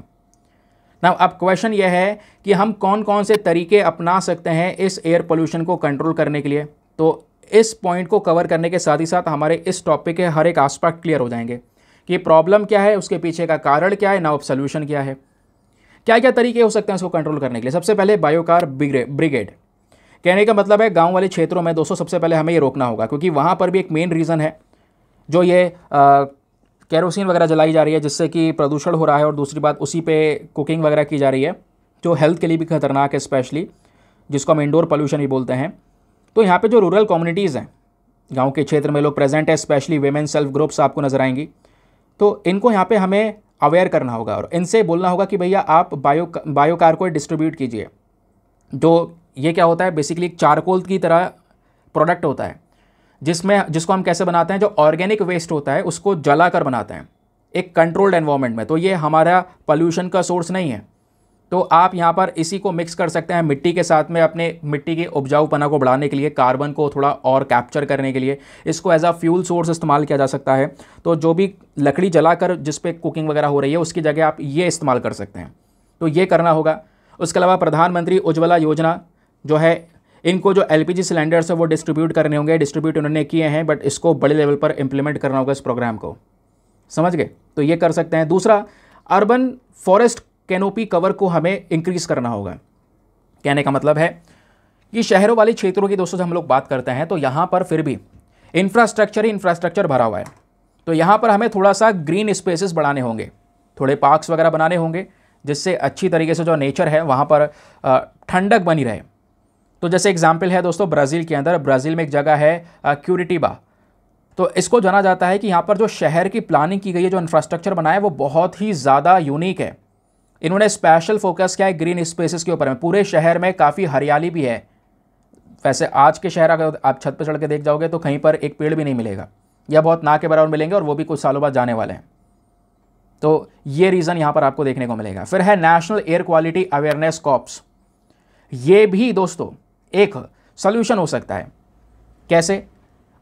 ना अब क्वेश्चन ये है कि हम कौन कौन से तरीके अपना सकते हैं इस एयर पोल्यूशन को कंट्रोल करने के लिए। तो इस पॉइंट को कवर करने के साथ ही साथ हमारे इस टॉपिक के हर एक एस्पेक्ट क्लियर हो जाएंगे कि प्रॉब्लम क्या है, उसके पीछे का कारण क्या है, ना अब सोल्यूशन क्या है, क्या क्या तरीके हो सकते हैं इसको कंट्रोल करने के लिए। सबसे पहले बायोकार ब्रिगेड। कहने का मतलब है गांव वाले क्षेत्रों में दोस्तों सबसे पहले हमें ये रोकना होगा, क्योंकि वहाँ पर भी एक मेन रीज़न है जो ये केरोसिन वगैरह जलाई जा रही है जिससे कि प्रदूषण हो रहा है, और दूसरी बात उसी पे कुकिंग वगैरह की जा रही है जो हेल्थ के लिए भी खतरनाक है, स्पेशली जिसको हम इंडोर पोल्यूशन भी बोलते हैं। तो यहाँ पे जो रूरल कम्युनिटीज़ हैं, गांव के क्षेत्र में लोग प्रेजेंट है, स्पेशली वेमेन सेल्फ ग्रुप्स आपको नज़र आएंगी, तो इनको यहाँ पे हमें अवेयर करना होगा और इनसे बोलना होगा कि भैया आप बायोकार को डिस्ट्रीब्यूट कीजिए। जो ये क्या होता है, बेसिकली एक चारकोल की तरह प्रोडक्ट होता है जिसको हम कैसे बनाते हैं, जो ऑर्गेनिक वेस्ट होता है उसको जलाकर बनाते हैं एक कंट्रोल्ड एनवायरनमेंट में। तो ये हमारा पोल्यूशन का सोर्स नहीं है। तो आप यहाँ पर इसी को मिक्स कर सकते हैं मिट्टी के साथ में, अपने मिट्टी के उपजाऊपना को बढ़ाने के लिए, कार्बन को थोड़ा और कैप्चर करने के लिए इसको एज अ फ्यूल सोर्स इस्तेमाल किया जा सकता है। तो जो भी लकड़ी जलाकर जिस पे कुकिंग वगैरह हो रही है उसकी जगह आप ये इस्तेमाल कर सकते हैं, तो ये करना होगा। उसके अलावा प्रधानमंत्री उज्ज्वला योजना जो है, इनको जो LPG सिलेंडर्स है वो डिस्ट्रीब्यूट करने होंगे, डिस्ट्रीब्यूट उन्होंने किए हैं, बट इसको बड़े लेवल पर इंप्लीमेंट करना होगा इस प्रोग्राम को, समझ गए। तो ये कर सकते हैं। दूसरा, अर्बन फॉरेस्ट कैनोपी कवर को हमें इंक्रीज़ करना होगा। कहने का मतलब है कि शहरों वाले क्षेत्रों की दोस्तों जब हम लोग बात करते हैं तो यहाँ पर फिर भी इंफ्रास्ट्रक्चर ही इंफ्रास्ट्रक्चर भरा हुआ है। तो यहाँ पर हमें थोड़ा सा ग्रीन स्पेसेस बढ़ाने होंगे, थोड़े पार्क्स वगैरह बनाने होंगे, जिससे अच्छी तरीके से जो नेचर है वहाँ पर ठंडक बनी रहे। तो जैसे एग्जाम्पल है दोस्तों ब्राज़ील के अंदर, ब्राज़ील में एक जगह है क्यूरिटिबा। तो इसको जाना जाता है कि यहाँ पर जो शहर की प्लानिंग की गई है, जो इंफ्रास्ट्रक्चर बनाया है वो बहुत ही ज़्यादा यूनिक है। इन्होंने स्पेशल फोकस किया है ग्रीन स्पेसेस के ऊपर में। पूरे शहर में काफ़ी हरियाली भी है। वैसे आज के शहर अगर आप छत पर चढ़ के देख जाओगे तो कहीं पर एक पेड़ भी नहीं मिलेगा, या बहुत ना के बराबर मिलेंगे, और वो भी कुछ सालों बाद जाने वाले हैं। तो ये रीज़न यहाँ पर आपको देखने को मिलेगा। फिर है national air quality awareness corps. ये भी दोस्तों एक सोल्यूशन हो सकता है। कैसे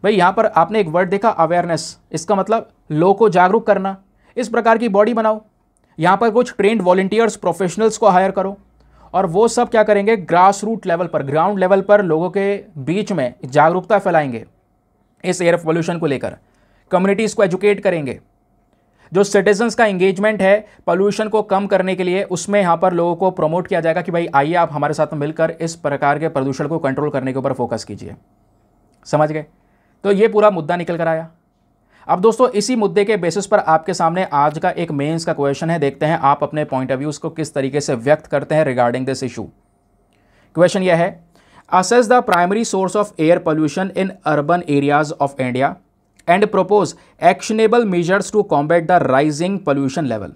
भाई? यहाँ पर आपने एक वर्ड देखा अवेयरनेस, इसका मतलब लोगों को जागरूक करना। इस प्रकार की बॉडी बनाओ, यहाँ पर कुछ ट्रेंड वॉलंटियर्स प्रोफेशनल्स को हायर करो, और वो सब क्या करेंगे, ग्रास रूट लेवल पर, ग्राउंड लेवल पर लोगों के बीच में जागरूकता फैलाएंगे इस एयर पोल्यूशन को लेकर, कम्युनिटीज़ को एजुकेट करेंगे। जो सिटीजन्स का एंगेजमेंट है पोल्यूशन को कम करने के लिए, उसमें यहाँ पर लोगों को प्रमोट किया जाएगा कि भाई आइए आप हमारे साथ मिलकर इस प्रकार के प्रदूषण को कंट्रोल करने के ऊपर फोकस कीजिए। समझ गए? तो ये पूरा मुद्दा निकल कर आया। अब दोस्तों इसी मुद्दे के बेसिस पर आपके सामने आज का एक मेंस का क्वेश्चन है। देखते हैं आप अपने पॉइंट ऑफ व्यूज को किस तरीके से व्यक्त करते हैं रिगार्डिंग दिस इशू। क्वेश्चन यह है, assess the primary source of air pollution in urban areas of India and propose actionable measures to combat the rising pollution level.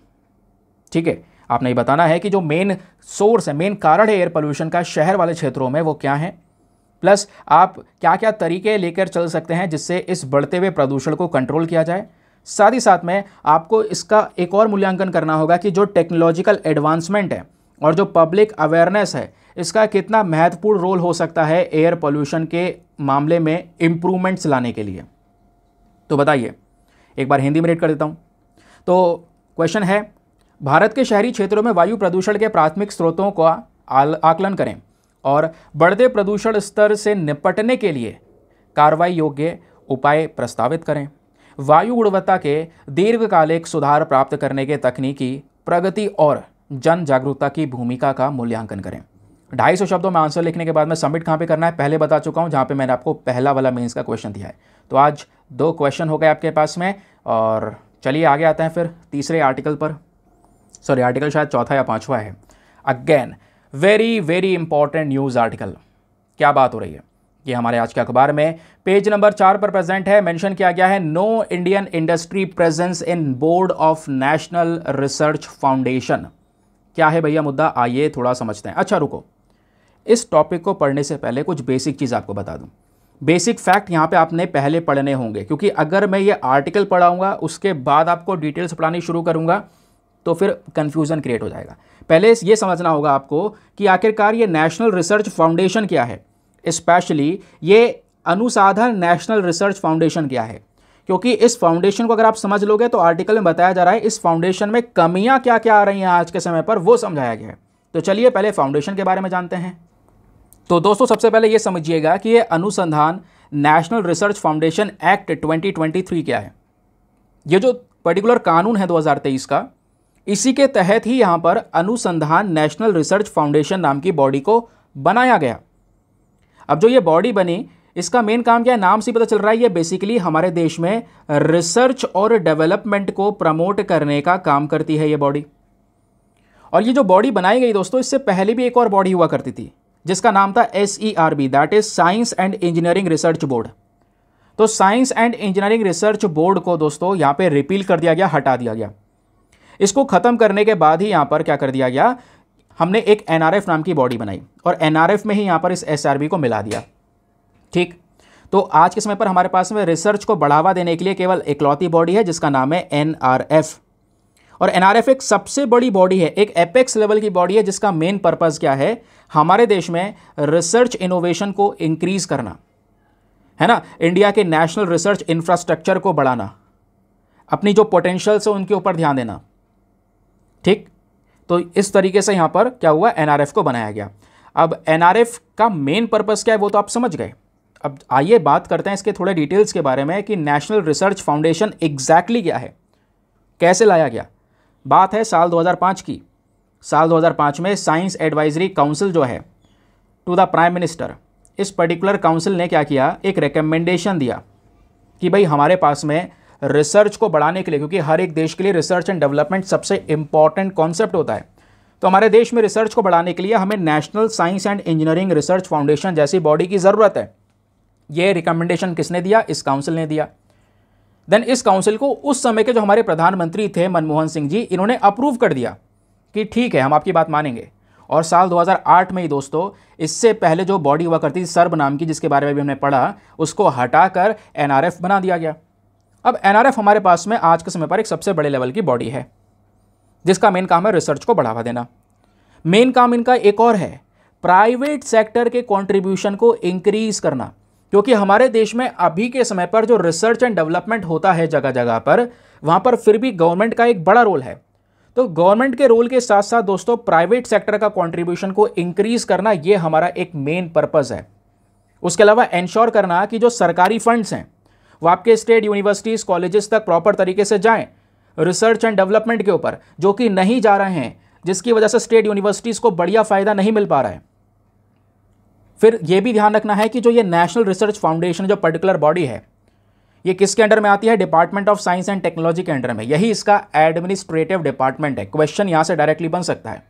ठीक है, आपने ये बताना है कि जो मेन सोर्स है, मेन कारण है एयर पोल्यूशन का शहर वाले क्षेत्रों में, वो क्या है, प्लस आप क्या क्या तरीके लेकर चल सकते हैं जिससे इस बढ़ते हुए प्रदूषण को कंट्रोल किया जाए। साथ ही साथ में आपको इसका एक और मूल्यांकन करना होगा कि जो टेक्नोलॉजिकल एडवांसमेंट है और जो पब्लिक अवेयरनेस है, इसका कितना महत्वपूर्ण रोल हो सकता है एयर पोल्यूशन के मामले में इम्प्रूवमेंट्स लाने के लिए। तो बताइए, एक बार हिंदी में रीड कर देता हूँ। तो क्वेश्चन है, भारत के शहरी क्षेत्रों में वायु प्रदूषण के प्राथमिक स्रोतों का आकलन करें और बढ़ते प्रदूषण स्तर से निपटने के लिए कार्रवाई योग्य उपाय प्रस्तावित करें। वायु गुणवत्ता के दीर्घकालिक सुधार प्राप्त करने के तकनीकी प्रगति और जन जागरूकता की भूमिका का मूल्यांकन करें। 250 शब्दों में आंसर लिखने के बाद में सबमिट कहाँ पे करना है पहले बता चुका हूँ, जहाँ पे मैंने आपको पहला वाला मेंस का क्वेश्चन दिया है। तो आज 2 क्वेश्चन हो गए आपके पास में, और चलिए आगे आते हैं फिर तीसरे आर्टिकल पर। सॉरी, आर्टिकल शायद चौथा या 5वां है। Again very very important news article. क्या बात हो रही है? ये हमारे आज के अखबार में पेज नंबर 4 पर प्रेजेंट है। मेंशन किया गया है, no Indian industry presence in board of national research foundation. क्या है भैया मुद्दा? आइए थोड़ा समझते हैं। अच्छा रुको, इस टॉपिक को पढ़ने से पहले कुछ बेसिक चीज़ आपको बता दूं। बेसिक फैक्ट यहाँ पे आपने पहले पढ़ने होंगे, क्योंकि अगर मैं ये आर्टिकल पढ़ाऊंगा उसके बाद आपको डिटेल्स पढ़ानी शुरू करूंगा तो फिर कंफ्यूजन क्रिएट हो जाएगा। पहले ये समझना होगा आपको कि आखिरकार ये नेशनल रिसर्च फाउंडेशन क्या है, स्पेशली ये अनुसंधान नेशनल रिसर्च फाउंडेशन क्या है। क्योंकि इस फाउंडेशन को अगर आप समझ लोगे तो आर्टिकल में बताया जा रहा है इस फाउंडेशन में कमियां क्या क्या आ रही हैं आज के समय पर, वो समझाया गया है। तो चलिए पहले फाउंडेशन के बारे में जानते हैं। तो दोस्तों सबसे पहले ये समझिएगा कि ये अनुसंधान नेशनल रिसर्च फाउंडेशन एक्ट 2023 क्या है। ये जो पर्टिकुलर कानून है 2023 का, इसी के तहत ही यहाँ पर अनुसंधान नेशनल रिसर्च फाउंडेशन नाम की बॉडी को बनाया गया। अब जो ये बॉडी बनी, इसका मेन काम क्या है, नाम से पता चल रहा है, ये बेसिकली हमारे देश में रिसर्च और डेवलपमेंट को प्रमोट करने का काम करती है ये बॉडी। और ये जो बॉडी बनाई गई दोस्तों, इससे पहले भी एक और बॉडी हुआ करती थी जिसका नाम था SERB, that is science and engineering research board. तो science and engineering research board को दोस्तों यहाँ पे रिपील कर दिया गया, हटा दिया गया। इसको खत्म करने के बाद ही यहाँ पर क्या कर दिया गया, हमने एक NRF नाम की बॉडी बनाई और NRF में ही यहाँ पर इस SRB को मिला दिया। ठीक, तो आज के समय पर हमारे पास में रिसर्च को बढ़ावा देने के लिए केवल इकलौती बॉडी है जिसका नाम है NRF। और NRF एक सबसे बड़ी बॉडी है, एक एपेक्स लेवल की बॉडी है जिसका मेन पर्पस क्या है, हमारे देश में रिसर्च इनोवेशन को इंक्रीज करना है ना, इंडिया के नेशनल रिसर्च इंफ्रास्ट्रक्चर को बढ़ाना, अपनी जो पोटेंशियल्स है उनके ऊपर ध्यान देना। ठीक, तो इस तरीके से यहां पर क्या हुआ, NRF को बनाया गया। अब NRF का मेन पर्पस क्या है वो तो आप समझ गए। अब आइए बात करते हैं इसके थोड़े डिटेल्स के बारे में कि नेशनल रिसर्च फाउंडेशन एग्जैक्टली क्या है, कैसे लाया गया। बात है साल 2005 की। साल 2005 में साइंस एडवाइजरी काउंसिल जो है टू द प्राइम मिनिस्टर, इस पर्टिकुलर काउंसिल ने क्या किया, एक रिकमेंडेशन दिया कि भाई हमारे पास में रिसर्च को बढ़ाने के लिए, क्योंकि हर एक देश के लिए रिसर्च एंड डेवलपमेंट सबसे इंपॉर्टेंट कॉन्सेप्ट होता है, तो हमारे देश में रिसर्च को बढ़ाने के लिए हमें national science and engineering research foundation जैसी बॉडी की ज़रूरत है। ये रिकमेंडेशन किसने दिया? इस काउंसिल ने दिया। देन इस काउंसिल को उस समय के जो हमारे प्रधानमंत्री थे मनमोहन सिंह जी, इन्होंने अप्रूव कर दिया कि ठीक है, हम आपकी बात मानेंगे। और साल 2008 में ही दोस्तों, इससे पहले जो बॉडी हुआ करती थी सर्ब नाम की, जिसके बारे में भी हमने पढ़ा, उसको हटाकर एनआरएफ बना दिया गया। अब एनआरएफ हमारे पास में आज के समय पर एक सबसे बड़े लेवल की बॉडी है जिसका मेन काम है रिसर्च को बढ़ावा देना। मेन काम इनका एक और है, प्राइवेट सेक्टर के कंट्रीब्यूशन को इंक्रीज करना, क्योंकि हमारे देश में अभी के समय पर जो रिसर्च एंड डेवलपमेंट होता है जगह जगह पर, वहां पर फिर भी गवर्नमेंट का एक बड़ा रोल है। तो गवर्नमेंट के रोल के साथ साथ दोस्तों प्राइवेट सेक्टर का कंट्रीब्यूशन को इंक्रीज करना, ये हमारा एक मेन पर्पस है। उसके अलावा इंश्योर करना कि जो सरकारी फंड्स हैं वो आपके स्टेट यूनिवर्सिटीज कॉलेजेस तक प्रॉपर तरीके से जाएं रिसर्च एंड डेवलपमेंट के ऊपर, जो कि नहीं जा रहे हैं, जिसकी वजह से स्टेट यूनिवर्सिटीज को बढ़िया फायदा नहीं मिल पा रहा है। फिर यह भी ध्यान रखना है कि जो ये नेशनल रिसर्च फाउंडेशन जो पर्टिकुलर बॉडी है, ये किसके अंडर में आती है? Department of science and technology के अंडर में। यही इसका एडमिनिस्ट्रेटिव डिपार्टमेंट है। क्वेश्चन यहां से डायरेक्टली बन सकता है,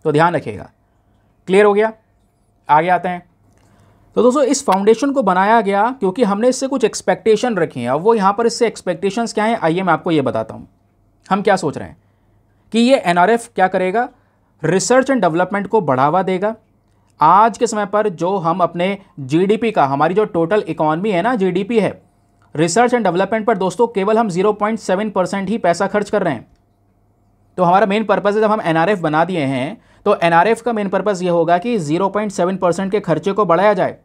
तो ध्यान रखिएगा। क्लियर हो गया? आगे आते हैं। तो दोस्तों इस फाउंडेशन को बनाया गया क्योंकि हमने इससे कुछ एक्सपेक्टेशन रखी हैं। अब वो यहाँ पर इससे एक्सपेक्टेशंस क्या हैं, आइए मैं आपको ये बताता हूँ। हम क्या सोच रहे हैं कि ये एनआरएफ क्या करेगा? रिसर्च एंड डेवलपमेंट को बढ़ावा देगा। आज के समय पर जो हम अपने जीडीपी का, हमारी जो टोटल इकोनॉमी है ना, जीडीपी है, रिसर्च एंड डेवलपमेंट पर दोस्तों केवल हम 0.7% ही पैसा खर्च कर रहे हैं। तो हमारा मेन पर्पज़ है, जब हम एनआरएफ बना दिए हैं तो एनआरएफ का मेन पर्पज़ ये होगा कि 0.7% के खर्चे को बढ़ाया जाए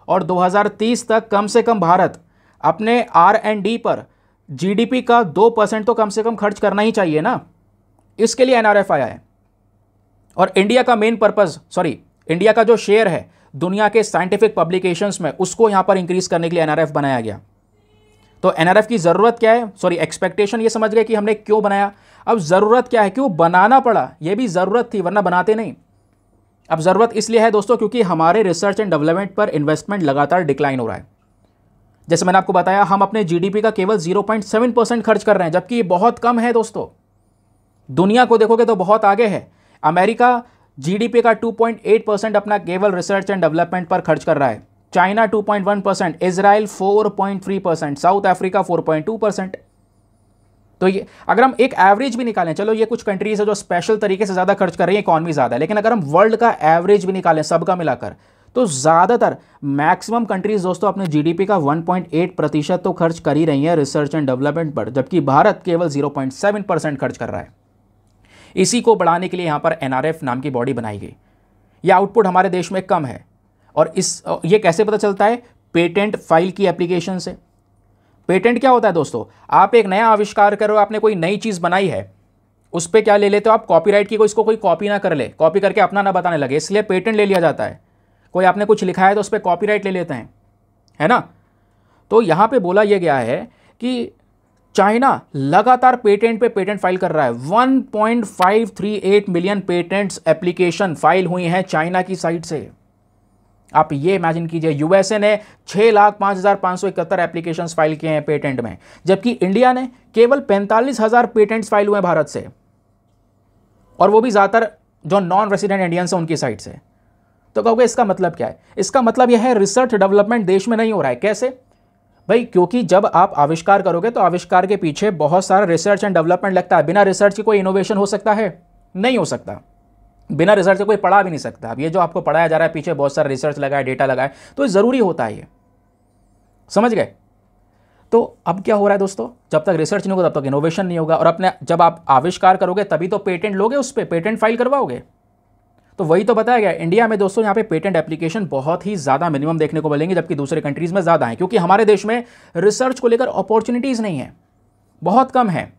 और 2030 तक कम से कम भारत अपने R&D पर जीडीपी का 2% तो कम से कम खर्च करना ही चाहिए ना। इसके लिए एनआरएफ आया है। और इंडिया का मेन पर्पज़, इंडिया का जो शेयर है दुनिया के साइंटिफिक पब्लिकेशंस में, उसको यहां पर इंक्रीज करने के लिए एनआरएफ बनाया गया। तो एनआरएफ की जरूरत क्या है? एक्सपेक्टेशन ये समझ गए कि हमने क्यों बनाया। अब जरूरत क्या है, क्यों बनाना पड़ा? ये भी जरूरत थी, वरना बनाते नहीं। अब जरूरत इसलिए है दोस्तों क्योंकि हमारे रिसर्च एंड डेवलपमेंट पर इन्वेस्टमेंट लगातार डिक्लाइन हो रहा है। जैसे मैंने आपको बताया, हम अपने जीडीपी का केवल 0.7% खर्च कर रहे हैं, जबकि ये बहुत कम है दोस्तों। दुनिया को देखोगे तो बहुत आगे है। अमेरिका जीडीपी का 2.8% अपना केवल रिसर्च एंड डेवलपमेंट पर खर्च कर रहा है। China 2.1%, Israel 4.3%, south Africa 4.2%। तो ये अगर हम एक एवरेज भी निकालें, चलो ये कुछ कंट्रीज है जो स्पेशल तरीके से ज़्यादा खर्च कर रही है, इकॉनमी ज़्यादा है, लेकिन अगर हम वर्ल्ड का एवरेज भी निकालें सबका मिलाकर, तो ज़्यादातर मैक्सिमम कंट्रीज दोस्तों अपने जीडीपी का 1.8% तो खर्च कर ही रही है रिसर्च एंड डेवलपमेंट पर, जबकि भारत केवल 0.7% खर्च कर रहा है। इसी को बढ़ाने के लिए यहाँ पर एनआरएफ नाम की बॉडी बनाई गई। यह आउटपुट हमारे देश में कम है। और ये कैसे पता चलता है? पेटेंट फाइल की एप्लीकेशन से। पेटेंट क्या होता है दोस्तों? आप एक नया आविष्कार करो, आपने कोई नई चीज़ बनाई है, उस पर क्या ले लेते हो आप? कॉपीराइट की, इसको कोई कॉपी ना कर ले, कॉपी करके अपना ना बताने लगे, इसलिए पेटेंट ले लिया जाता है। कोई आपने कुछ लिखा है तो उस पर कॉपीराइट ले लेते हैं, है ना। तो यहाँ पे बोला यह गया है कि चाइना लगातार पेटेंट पे पेटेंट फाइल कर रहा है। 1.538 मिलियन पेटेंट्स एप्लीकेशन फाइल हुई हैं चाइना की साइड से। आप ये इमेजिन कीजिए, यूएसए ने 6,05,571 एप्लीकेशंस फाइल किए हैं पेटेंट में, जबकि इंडिया ने केवल 45,000 पेटेंट्स फाइल हुए हैं भारत से, और वो भी ज़्यादातर जो नॉन रेसिडेंट इंडियंस हैं उनकी साइड से। तो कहोगे इसका मतलब क्या है? इसका मतलब यह है रिसर्च डेवलपमेंट देश में नहीं हो रहा है। कैसे भाई? क्योंकि जब आप आविष्कार करोगे तो आविष्कार के पीछे बहुत सारा रिसर्च एंड डेवलपमेंट लगता है। बिना रिसर्च की कोई इनोवेशन हो सकता है? नहीं हो सकता। बिना रिसर्च से कोई पढ़ा भी नहीं सकता। अब ये जो आपको पढ़ाया जा रहा है, पीछे बहुत सारा रिसर्च लगा है, डेटा लगा है, तो ज़रूरी होता है ये, समझ गए। तो अब क्या हो रहा है दोस्तों? जब तक रिसर्च नहीं होगा तब तक इनोवेशन नहीं होगा, और अपने जब आप आविष्कार करोगे तभी तो पेटेंट लोगे, उस पर पेटेंट फाइल करवाओगे। तो वही तो बताया गया। इंडिया में दोस्तों यहाँ पे पेटेंट एप्लीकेशन बहुत ही ज़्यादा मिनिमम देखने को मिलेंगे, जबकि दूसरे कंट्रीज़ में ज़्यादा है, क्योंकि हमारे देश में रिसर्च को लेकर अपॉर्चुनिटीज़ नहीं है, बहुत कम है।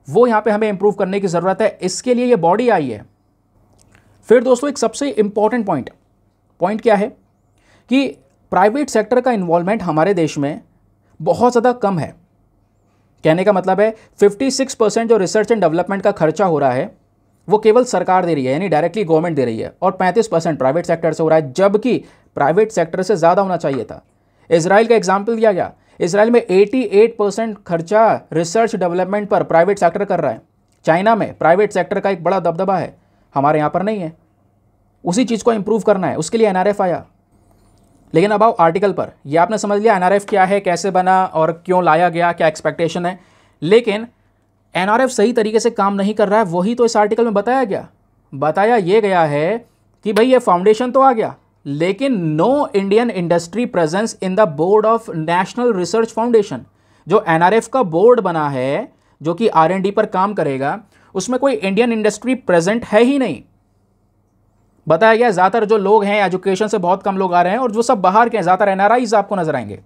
वो यहाँ पे हमें इंप्रूव करने की ज़रूरत है, इसके लिए ये बॉडी आई है। फिर दोस्तों एक सबसे इंपॉर्टेंट पॉइंट क्या है कि प्राइवेट सेक्टर का इन्वॉल्वमेंट हमारे देश में बहुत ज़्यादा कम है। कहने का मतलब है 56% जो रिसर्च एंड डेवलपमेंट का खर्चा हो रहा है वो केवल सरकार दे रही है, यानी डायरेक्टली गवर्नमेंट दे रही है, और 35% प्राइवेट सेक्टर से हो रहा है, जबकि प्राइवेट सेक्टर से ज़्यादा होना चाहिए था। इजराइल का एग्जाम्पल दिया गया, इजराइल में 88% खर्चा रिसर्च डेवलपमेंट पर प्राइवेट सेक्टर कर रहा है। चाइना में प्राइवेट सेक्टर का एक बड़ा दबदबा है। हमारे यहाँ पर नहीं है। उसी चीज़ को इम्प्रूव करना है, उसके लिए एनआरएफ आया। लेकिन अब आओ आर्टिकल पर। ये आपने समझ लिया एनआरएफ क्या है, कैसे बना और क्यों लाया गया, क्या एक्सपेक्टेशन है। लेकिन एनआरएफ सही तरीके से काम नहीं कर रहा है, वही तो इस आर्टिकल में बताया गया। बताया ये गया है कि भाई ये फाउंडेशन तो आ गया, लेकिन no Indian industry presence in the board of national research foundation. जो एनआरएफ का बोर्ड बना है जो कि आरएनडी पर काम करेगा, उसमें कोई इंडियन इंडस्ट्री प्रेजेंट है ही नहीं। बताया गया ज़्यादातर जो लोग हैं एजुकेशन से बहुत कम लोग आ रहे हैं और जो सब बाहर के हैं, ज़्यादातर एनआरआईज आपको नजर आएंगे।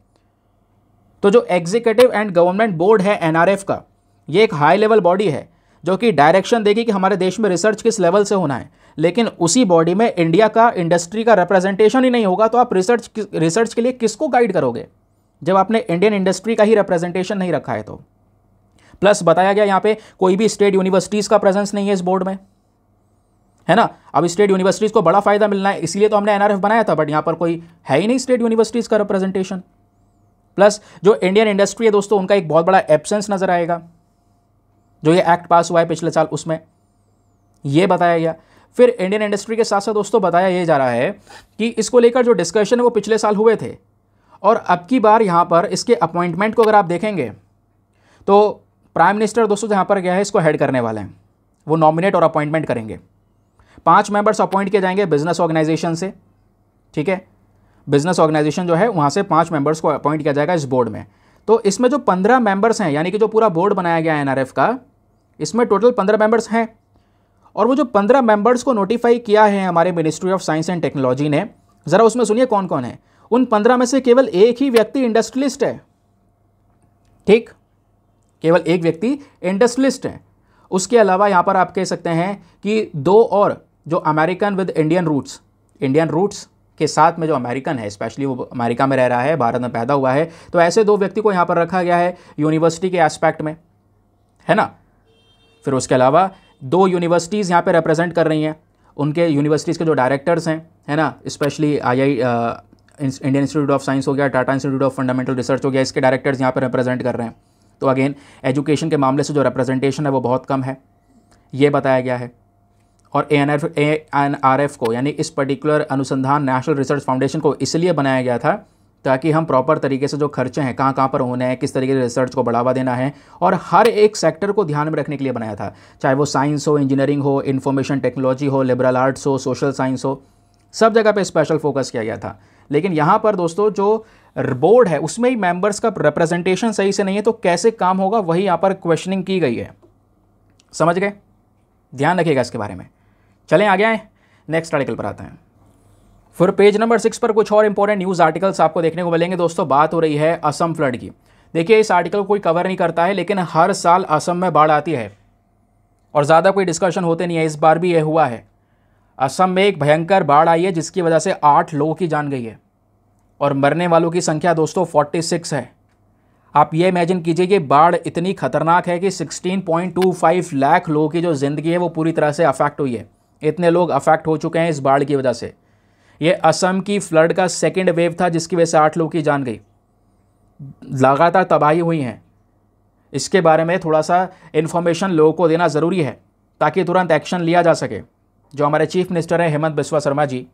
तो जो एग्जीक्यूटिव एंड गवर्नमेंट बोर्ड है एनआरएफ का, ये एक हाई लेवल बॉडी है जो कि डायरेक्शन देगी कि हमारे देश में रिसर्च किस लेवल से होना है। लेकिन उसी बॉडी में इंडिया का इंडस्ट्री का रिप्रेजेंटेशन ही नहीं होगा, तो आप रिसर्च के लिए किसको गाइड करोगे जब आपने इंडियन इंडस्ट्री का ही रिप्रेजेंटेशन नहीं रखा है। तो प्लस बताया गया यहाँ पे कोई भी स्टेट यूनिवर्सिटीज़ का प्रेजेंस नहीं है इस बोर्ड में, है ना। अब स्टेट यूनिवर्सिटीज़ को बड़ा फायदा मिलना है, इसलिए तो हमने एनआरएफ बनाया था, बट यहाँ पर कोई है ही नहीं स्टेट यूनिवर्सिटीज़ का रिप्रेजेंटेशन। प्लस जो इंडियन इंडस्ट्री है दोस्तों, उनका एक बहुत बड़ा एब्सेंस नजर आएगा। जो ये एक्ट पास हुआ है पिछले साल, उसमें ये बताया गया। फिर इंडियन इंडस्ट्री के साथ साथ दोस्तों बताया ये जा रहा है कि इसको लेकर जो डिस्कशन है वो पिछले साल हुए थे, और अब की बार यहाँ पर इसके अपॉइंटमेंट को अगर आप देखेंगे तो प्राइम मिनिस्टर दोस्तों जहाँ पर गया है इसको हेड करने वाले हैं, वो नॉमिनेट और अपॉइंटमेंट करेंगे। 5 मेंबर्स अपॉइंट किए जाएंगे बिजनेस ऑर्गेनाइजेशन से, ठीक है। बिजनेस ऑर्गेनाइजेशन जो है वहाँ से 5 मेंबर्स को अपॉइंट किया जाएगा इस बोर्ड में। तो इसमें जो 15 मेंबर्स हैं, यानी कि जो पूरा बोर्ड बनाया गया है एनआरएफ का, इसमें टोटल 15 मेंबर्स हैं। और वो जो 15 मेंबर्स को नोटिफाई किया है हमारे ministry of science and technology ने, ज़रा उसमें सुनिए कौन कौन है। उन 15 में से केवल एक ही व्यक्ति इंडस्ट्रियलिस्ट है, ठीक, केवल एक व्यक्ति इंडस्ट्रियलिस्ट है। उसके अलावा यहाँ पर आप कह सकते हैं कि 2 और जो अमेरिकन विद इंडियन रूट्स के साथ में जो अमेरिकन है, स्पेशली वो अमेरिका में रह रहा है, भारत में पैदा हुआ है, तो ऐसे 2 व्यक्ति को यहाँ पर रखा गया है यूनिवर्सिटी के एस्पेक्ट में, है ना। फिर उसके अलावा 2 यूनिवर्सिटीज़ यहाँ पे रिप्रेजेंट कर रही हैं, उनके यूनिवर्सिटीज़ के जो डायरेक्टर्स हैं, है ना, specially Indian institute of science हो गया, Tata institute of fundamental research हो गया, इसके डायरेक्टर्स यहाँ पर रिप्रेजेंट कर रहे हैं। तो अगेन एजुकेशन के मामले से जो रिप्रेजेंटेशन है वो बहुत कम है, ये बताया गया है। और एनआरएफ को, यानी इस पर्टिकुलर अनुसंधान नेशनल रिसर्च फाउंडेशन को इसलिए बनाया गया था ताकि हम प्रॉपर तरीके से जो खर्चे हैं कहाँ कहाँ पर होने हैं, किस तरीके से रिसर्च को बढ़ावा देना है, और हर एक सेक्टर को ध्यान में रखने के लिए बनाया था, चाहे वो साइंस हो, इंजीनियरिंग हो, इंफॉर्मेशन टेक्नोलॉजी हो, लिबरल आर्ट्स हो, सोशल साइंस हो, सब जगह पे स्पेशल फोकस किया गया था। लेकिन यहाँ पर दोस्तों जो बोर्ड है उसमें ही मेंबर्स का रिप्रेजेंटेशन सही से नहीं है, तो कैसे काम होगा वही यहाँ पर क्वेश्चनिंग की गई है। समझ गए, ध्यान रखिएगा इसके बारे में। चलें आगे आए, नेक्स्ट आर्टिकल पर आते हैं। फिर पेज नंबर 6 पर कुछ और इंपॉर्टेंट न्यूज़ आर्टिकल्स आपको देखने को मिलेंगे दोस्तों। बात हो रही है असम फ्लड की। देखिए इस आर्टिकल को कोई कवर नहीं करता है, लेकिन हर साल असम में बाढ़ आती है और ज़्यादा कोई डिस्कशन होते नहीं है। इस बार भी यह हुआ है, असम में एक भयंकर बाढ़ आई है जिसकी वजह से 8 लोगों की जान गई है और मरने वालों की संख्या दोस्तों 46 है। आप ये इमेजिन कीजिए कि बाढ़ इतनी खतरनाक है कि 16.25 लाख लोगों की जो ज़िंदगी है वो पूरी तरह से अफेक्ट हुई है। इतने लोग अफेक्ट हो चुके हैं इस बाढ़ की वजह से। ये असम की फ्लड का सेकेंड वेव था जिसकी वजह से 8 लोगों की जान गई। लगातार तबाही हुई हैं, इसके बारे में थोड़ा सा इन्फॉर्मेशन लोगों को देना ज़रूरी है ताकि तुरंत एक्शन लिया जा सके। जो हमारे चीफ मिनिस्टर हैं हेमंत बिस्वा शर्मा जी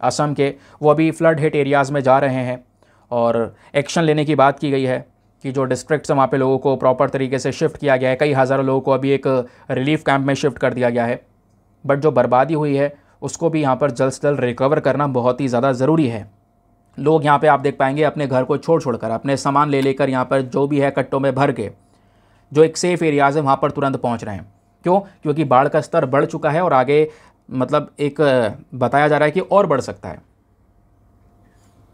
असम के, वो अभी फ्लड हिट एरियाज़ में जा रहे हैं और एक्शन लेने की बात की गई है कि जो डिस्ट्रिक्ट्स हैं वहाँ पे लोगों को प्रॉपर तरीके से शिफ्ट किया गया है। कई हज़ारों लोगों को अभी एक रिलीफ कैंप में शिफ्ट कर दिया गया है, बट जो बर्बादी हुई है उसको भी यहाँ पर जल्द से जल्द रिकवर करना बहुत ही ज़्यादा ज़रूरी है। लोग यहाँ पे आप देख पाएंगे अपने घर को छोड़ कर, अपने सामान ले लेकर यहाँ पर जो भी है कट्टों में भर के जो एक सेफ़ एरियाज़ है वहाँ पर तुरंत पहुँच रहे हैं। क्यों? क्योंकि बाढ़ का स्तर बढ़ चुका है और आगे मतलब एक बताया जा रहा है कि और बढ़ सकता है।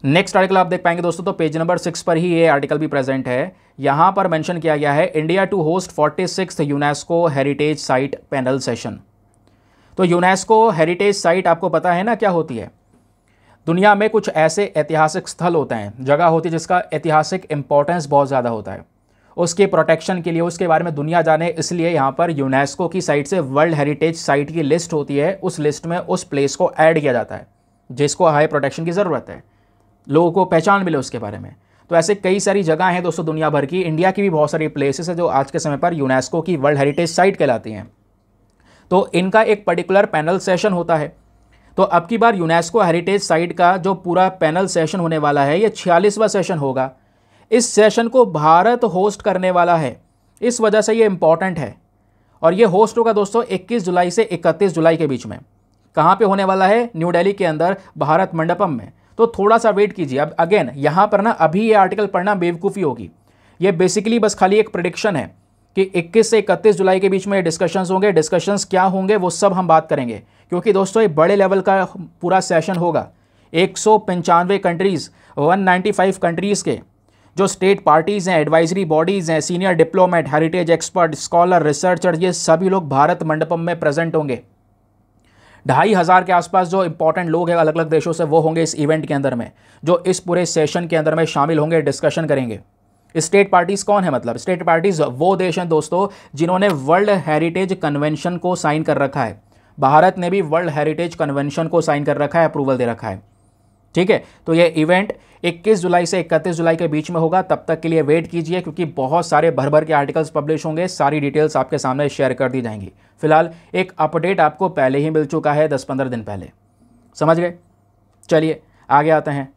नेक्स्ट आर्टिकल आप देख पाएंगे दोस्तों, तो पेज नंबर 6 पर ही ये आर्टिकल भी प्रेजेंट है। यहाँ पर मेंशन किया गया है India to host 46th UNESCO heritage site panel session. तो यूनेस्को हेरिटेज साइट आपको पता है ना क्या होती है? दुनिया में कुछ ऐसे ऐतिहासिक स्थल होते हैं, जगह होती है जिसका ऐतिहासिक इंपॉर्टेंस बहुत ज़्यादा होता है, उसके प्रोटेक्शन के लिए, उसके बारे में दुनिया जाने, इसलिए यहाँ पर यूनेस्को की साइट से वर्ल्ड हेरिटेज साइट की लिस्ट होती है। उस लिस्ट में उस प्लेस को ऐड किया जाता है जिसको हाई प्रोटेक्शन की ज़रूरत है, लोगों को पहचान मिले उसके बारे में। तो ऐसे कई सारी जगह हैं दोस्तों दुनिया भर की, इंडिया की भी बहुत सारी प्लेसेस है जो आज के समय पर यूनेस्को की वर्ल्ड हेरिटेज साइट कहलाती हैं। तो इनका एक पर्टिकुलर पैनल सेशन होता है। तो अब की बार यूनेस्को हेरिटेज साइट का जो पूरा पैनल सेशन होने वाला है ये 46वां सेशन होगा। इस सेशन को भारत होस्ट करने वाला है, इस वजह से ये इंपॉर्टेंट है। और ये होस्ट होगा दोस्तों 21 जुलाई से 31 जुलाई के बीच में। कहाँ पे होने वाला है? न्यू दिल्ली के अंदर भारत मंडपम में। तो थोड़ा सा वेट कीजिए। अब अगेन यहाँ पर ना अभी ये आर्टिकल पढ़ना बेवकूफ़ी होगी। ये बेसिकली बस खाली एक प्रेडिक्शन है कि 21 से 31 जुलाई के बीच में डिस्कशंस होंगे। डिस्कशंस क्या होंगे वो सब हम बात करेंगे, क्योंकि दोस्तों ये बड़े लेवल का पूरा सेशन होगा। 195 कंट्रीज़, 195 कंट्रीज़ के जो स्टेट पार्टीज़ हैं, एडवाइजरी बॉडीज़ हैं, senior diplomat, heritage expert, scholar, researcher, ये सभी लोग भारत मंडपम में प्रेजेंट होंगे। 2500 के आसपास जो इंपॉर्टेंट लोग हैं अलग अलग देशों से, वो होंगे इस इवेंट के अंदर में, जो इस पूरे सेशन के अंदर में शामिल होंगे, डिस्कशन करेंगे। स्टेट पार्टीज कौन है? मतलब स्टेट पार्टीज वो देश हैं दोस्तों जिन्होंने वर्ल्ड हेरिटेज कन्वेंशन को साइन कर रखा है। भारत ने भी वर्ल्ड हेरिटेज कन्वेंशन को साइन कर रखा है, अप्रूवल दे रखा है। ठीक है, तो ये इवेंट 21 जुलाई से 31 जुलाई के बीच में होगा। तब तक के लिए वेट कीजिए, क्योंकि बहुत सारे भर भर के आर्टिकल्स पब्लिश होंगे। सारी डिटेल्स आपके सामने शेयर कर दी जाएंगी। फिलहाल एक अपडेट आपको पहले ही मिल चुका है, 10-15 दिन पहले। समझ गए? चलिए आगे आते हैं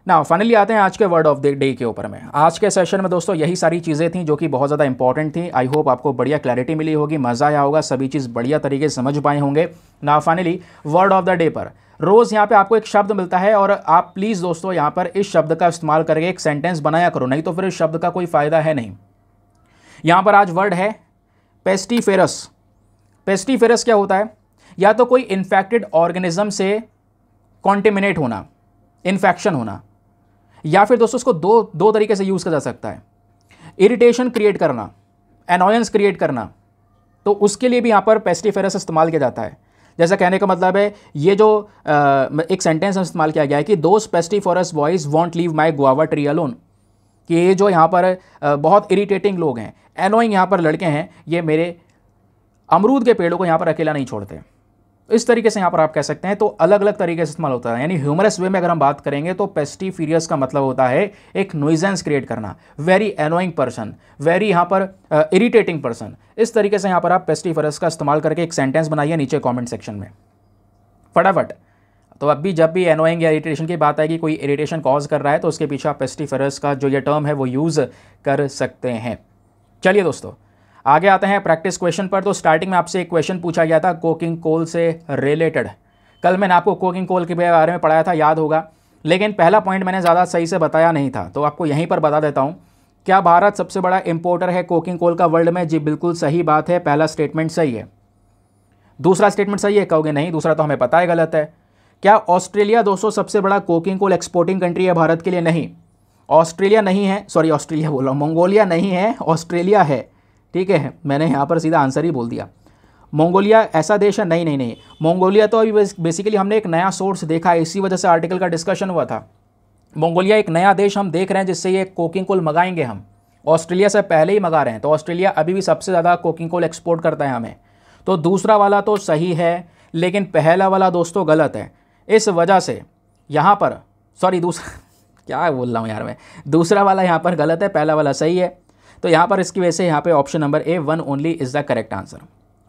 ना। फाइनली आते हैं आज के वर्ड ऑफ द डे के ऊपर में। आज के सेशन में दोस्तों यही सारी चीज़ें थी जो कि बहुत ज़्यादा इंपॉर्टेंट थी। आई होप आपको बढ़िया क्लैरिटी मिली होगी, मज़ा आया होगा, सभी चीज़ बढ़िया तरीके से समझ पाए होंगे ना। Finally word of the day पर रोज़ यहाँ पे आपको एक शब्द मिलता है, और आप प्लीज़ दोस्तों यहाँ पर इस शब्द का इस्तेमाल करके एक सेंटेंस बनाया करो, नहीं तो फिर इस शब्द का कोई फ़ायदा है नहीं। यहाँ पर आज वर्ड है पेस्टिफेरस। पेस्टिफेरस क्या होता है? या तो कोई इन्फेक्टेड ऑर्गेनिज्म से कॉन्टेमिनेट होना, इन्फेक्शन होना, या फिर दोस्तों उसको दो तरीके से यूज़ किया जा सकता है। इरिटेशन क्रिएट करना, एनॉयंस क्रिएट करना, तो उसके लिए भी यहाँ पर पेस्टिफेरस इस्तेमाल किया जाता है। जैसा कहने का मतलब है, ये जो एक सेंटेंस इस्तेमाल किया गया है कि those pestiferous boys won't leave my guava tree alone, कि ये जो यहाँ पर बहुत इरिटेटिंग लोग हैं, एनोइंग यहाँ पर लड़के हैं, ये मेरे अमरूद के पेड़ों को यहाँ पर अकेला नहीं छोड़ते। इस तरीके से यहाँ पर आप कह सकते हैं। तो अलग अलग तरीके से इस्तेमाल होता है, यानी ह्यूमरस वे में अगर हम बात करेंगे तो पेस्टिफियस का मतलब होता है एक नॉइजेंस क्रिएट करना, वेरी एनोइंग पर्सन, वेरी यहाँ पर इरिटेटिंग पर्सन। इस तरीके से यहाँ पर आप पेस्टिफियस का इस्तेमाल करके एक सेंटेंस बनाइए नीचे कॉमेंट सेक्शन में फटाफट। तो अब भी जब भी एनोइंग या इरिटेशन की बात आएगी, कोई इरिटेशन कॉज कर रहा है, तो उसके पीछे आप पेस्टिफियस का जो ये टर्म है वो यूज़ कर सकते हैं। चलिए दोस्तों आगे आते हैं प्रैक्टिस क्वेश्चन पर। तो स्टार्टिंग में आपसे एक क्वेश्चन पूछा गया था कोकिंग कोल से रिलेटेड। कल मैंने आपको कोकिंग कोल के बारे में पढ़ाया था, याद होगा, लेकिन पहला पॉइंट मैंने ज़्यादा सही से बताया नहीं था, तो आपको यहीं पर बता देता हूँ। क्या भारत सबसे बड़ा इंपोर्टर है कोकिंग कोल का वर्ल्ड में? जी बिल्कुल सही बात है, पहला स्टेटमेंट सही है। दूसरा स्टेटमेंट सही है? कहोगे नहीं, दूसरा तो हमें पता है गलत है। क्या ऑस्ट्रेलिया दोस्तों सबसे बड़ा कोकिंग कोल एक्सपोर्टिंग कंट्री है भारत के लिए? नहीं, ऑस्ट्रेलिया नहीं है, सॉरी ऑस्ट्रेलिया बोल रहा हूँ, मंगोलिया नहीं है, ऑस्ट्रेलिया है। ठीक है, मैंने यहाँ पर सीधा आंसर ही बोल दिया। मंगोलिया ऐसा देश है? नहीं नहीं नहीं, मंगोलिया तो अभी बेसिकली हमने एक नया सोर्स देखा है, इसी वजह से आर्टिकल का डिस्कशन हुआ था। मंगोलिया एक नया देश हम देख रहे हैं जिससे ये कोकिंग कोल मंगाएंगे हम। ऑस्ट्रेलिया से पहले ही मंगा रहे हैं, तो ऑस्ट्रेलिया अभी भी सबसे ज़्यादा कोकिंग कोल एक्सपोर्ट करता है हमें। तो दूसरा वाला तो सही है, लेकिन पहला वाला दोस्तों गलत है। इस वजह से यहाँ पर सॉरी दूसरा क्या बोल रहा हूँ यार मैं, दूसरा वाला यहाँ पर गलत है, पहला वाला सही है। तो यहाँ पर इसकी वजह से यहाँ पे option number A 1 only is the correct answer.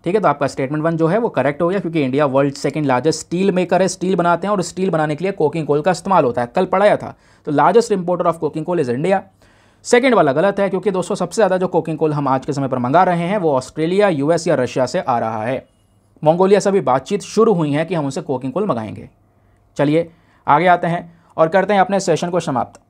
ठीक है, तो आपका स्टेटमेंट 1 जो है वो करेक्ट हो गया, क्योंकि India world second largest steel maker है, स्टील बनाते हैं और स्टील बनाने के लिए कोकिंग कोल का इस्तेमाल होता है। कल पढ़ाया था, तो largest importer of coking coal is India. Second वाला गलत है, क्योंकि दोस्तों सबसे ज़्यादा जो कोकिंग कोल हम आज के समय पर मंगा रहे हैं वो ऑस्ट्रेलिया, यूएस या रशिया से आ रहा है। मंगोलिया से भी बातचीत शुरू हुई है कि हम उनसे कोकिंग कोल मंगाएंगे। चलिए आगे आते हैं और करते हैं अपने सेशन को समाप्त।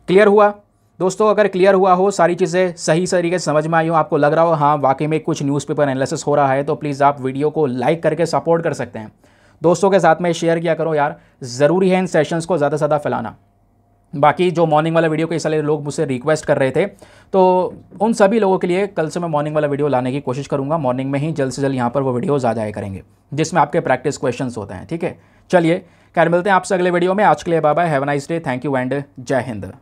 क्लियर हुआ दोस्तों? अगर क्लियर हुआ हो, सारी चीज़ें सही तरीके से समझ में आई हो, आपको लग रहा हो हाँ वाकई में कुछ न्यूज़पेपर एनालिसिस हो रहा है, तो प्लीज़ आप वीडियो को लाइक करके सपोर्ट कर सकते हैं। दोस्तों के साथ में शेयर किया करो यार, ज़रूरी है इन सेशंस को ज़्यादा से ज़्यादा फैलाना। बाकी जो मॉर्निंग वाला वीडियो कई सारे लोग मुझसे रिक्वेस्ट कर रहे थे, तो उन सभी लोगों के लिए कल से मैं मॉर्निंग वाला वीडियो लाने की कोशिश करूँगा। मॉर्निंग में ही जल्द से जल्द यहाँ पर वो वीडियोज़ आ जाया करेंगे जिसमें आपके प्रैक्टिस क्वेश्चन होते हैं। ठीक है, चलिए खैर मिलते हैं आपसे अगले वीडियो में। आज के लिए bye bye, have a nice day, thank you and जय हिंद।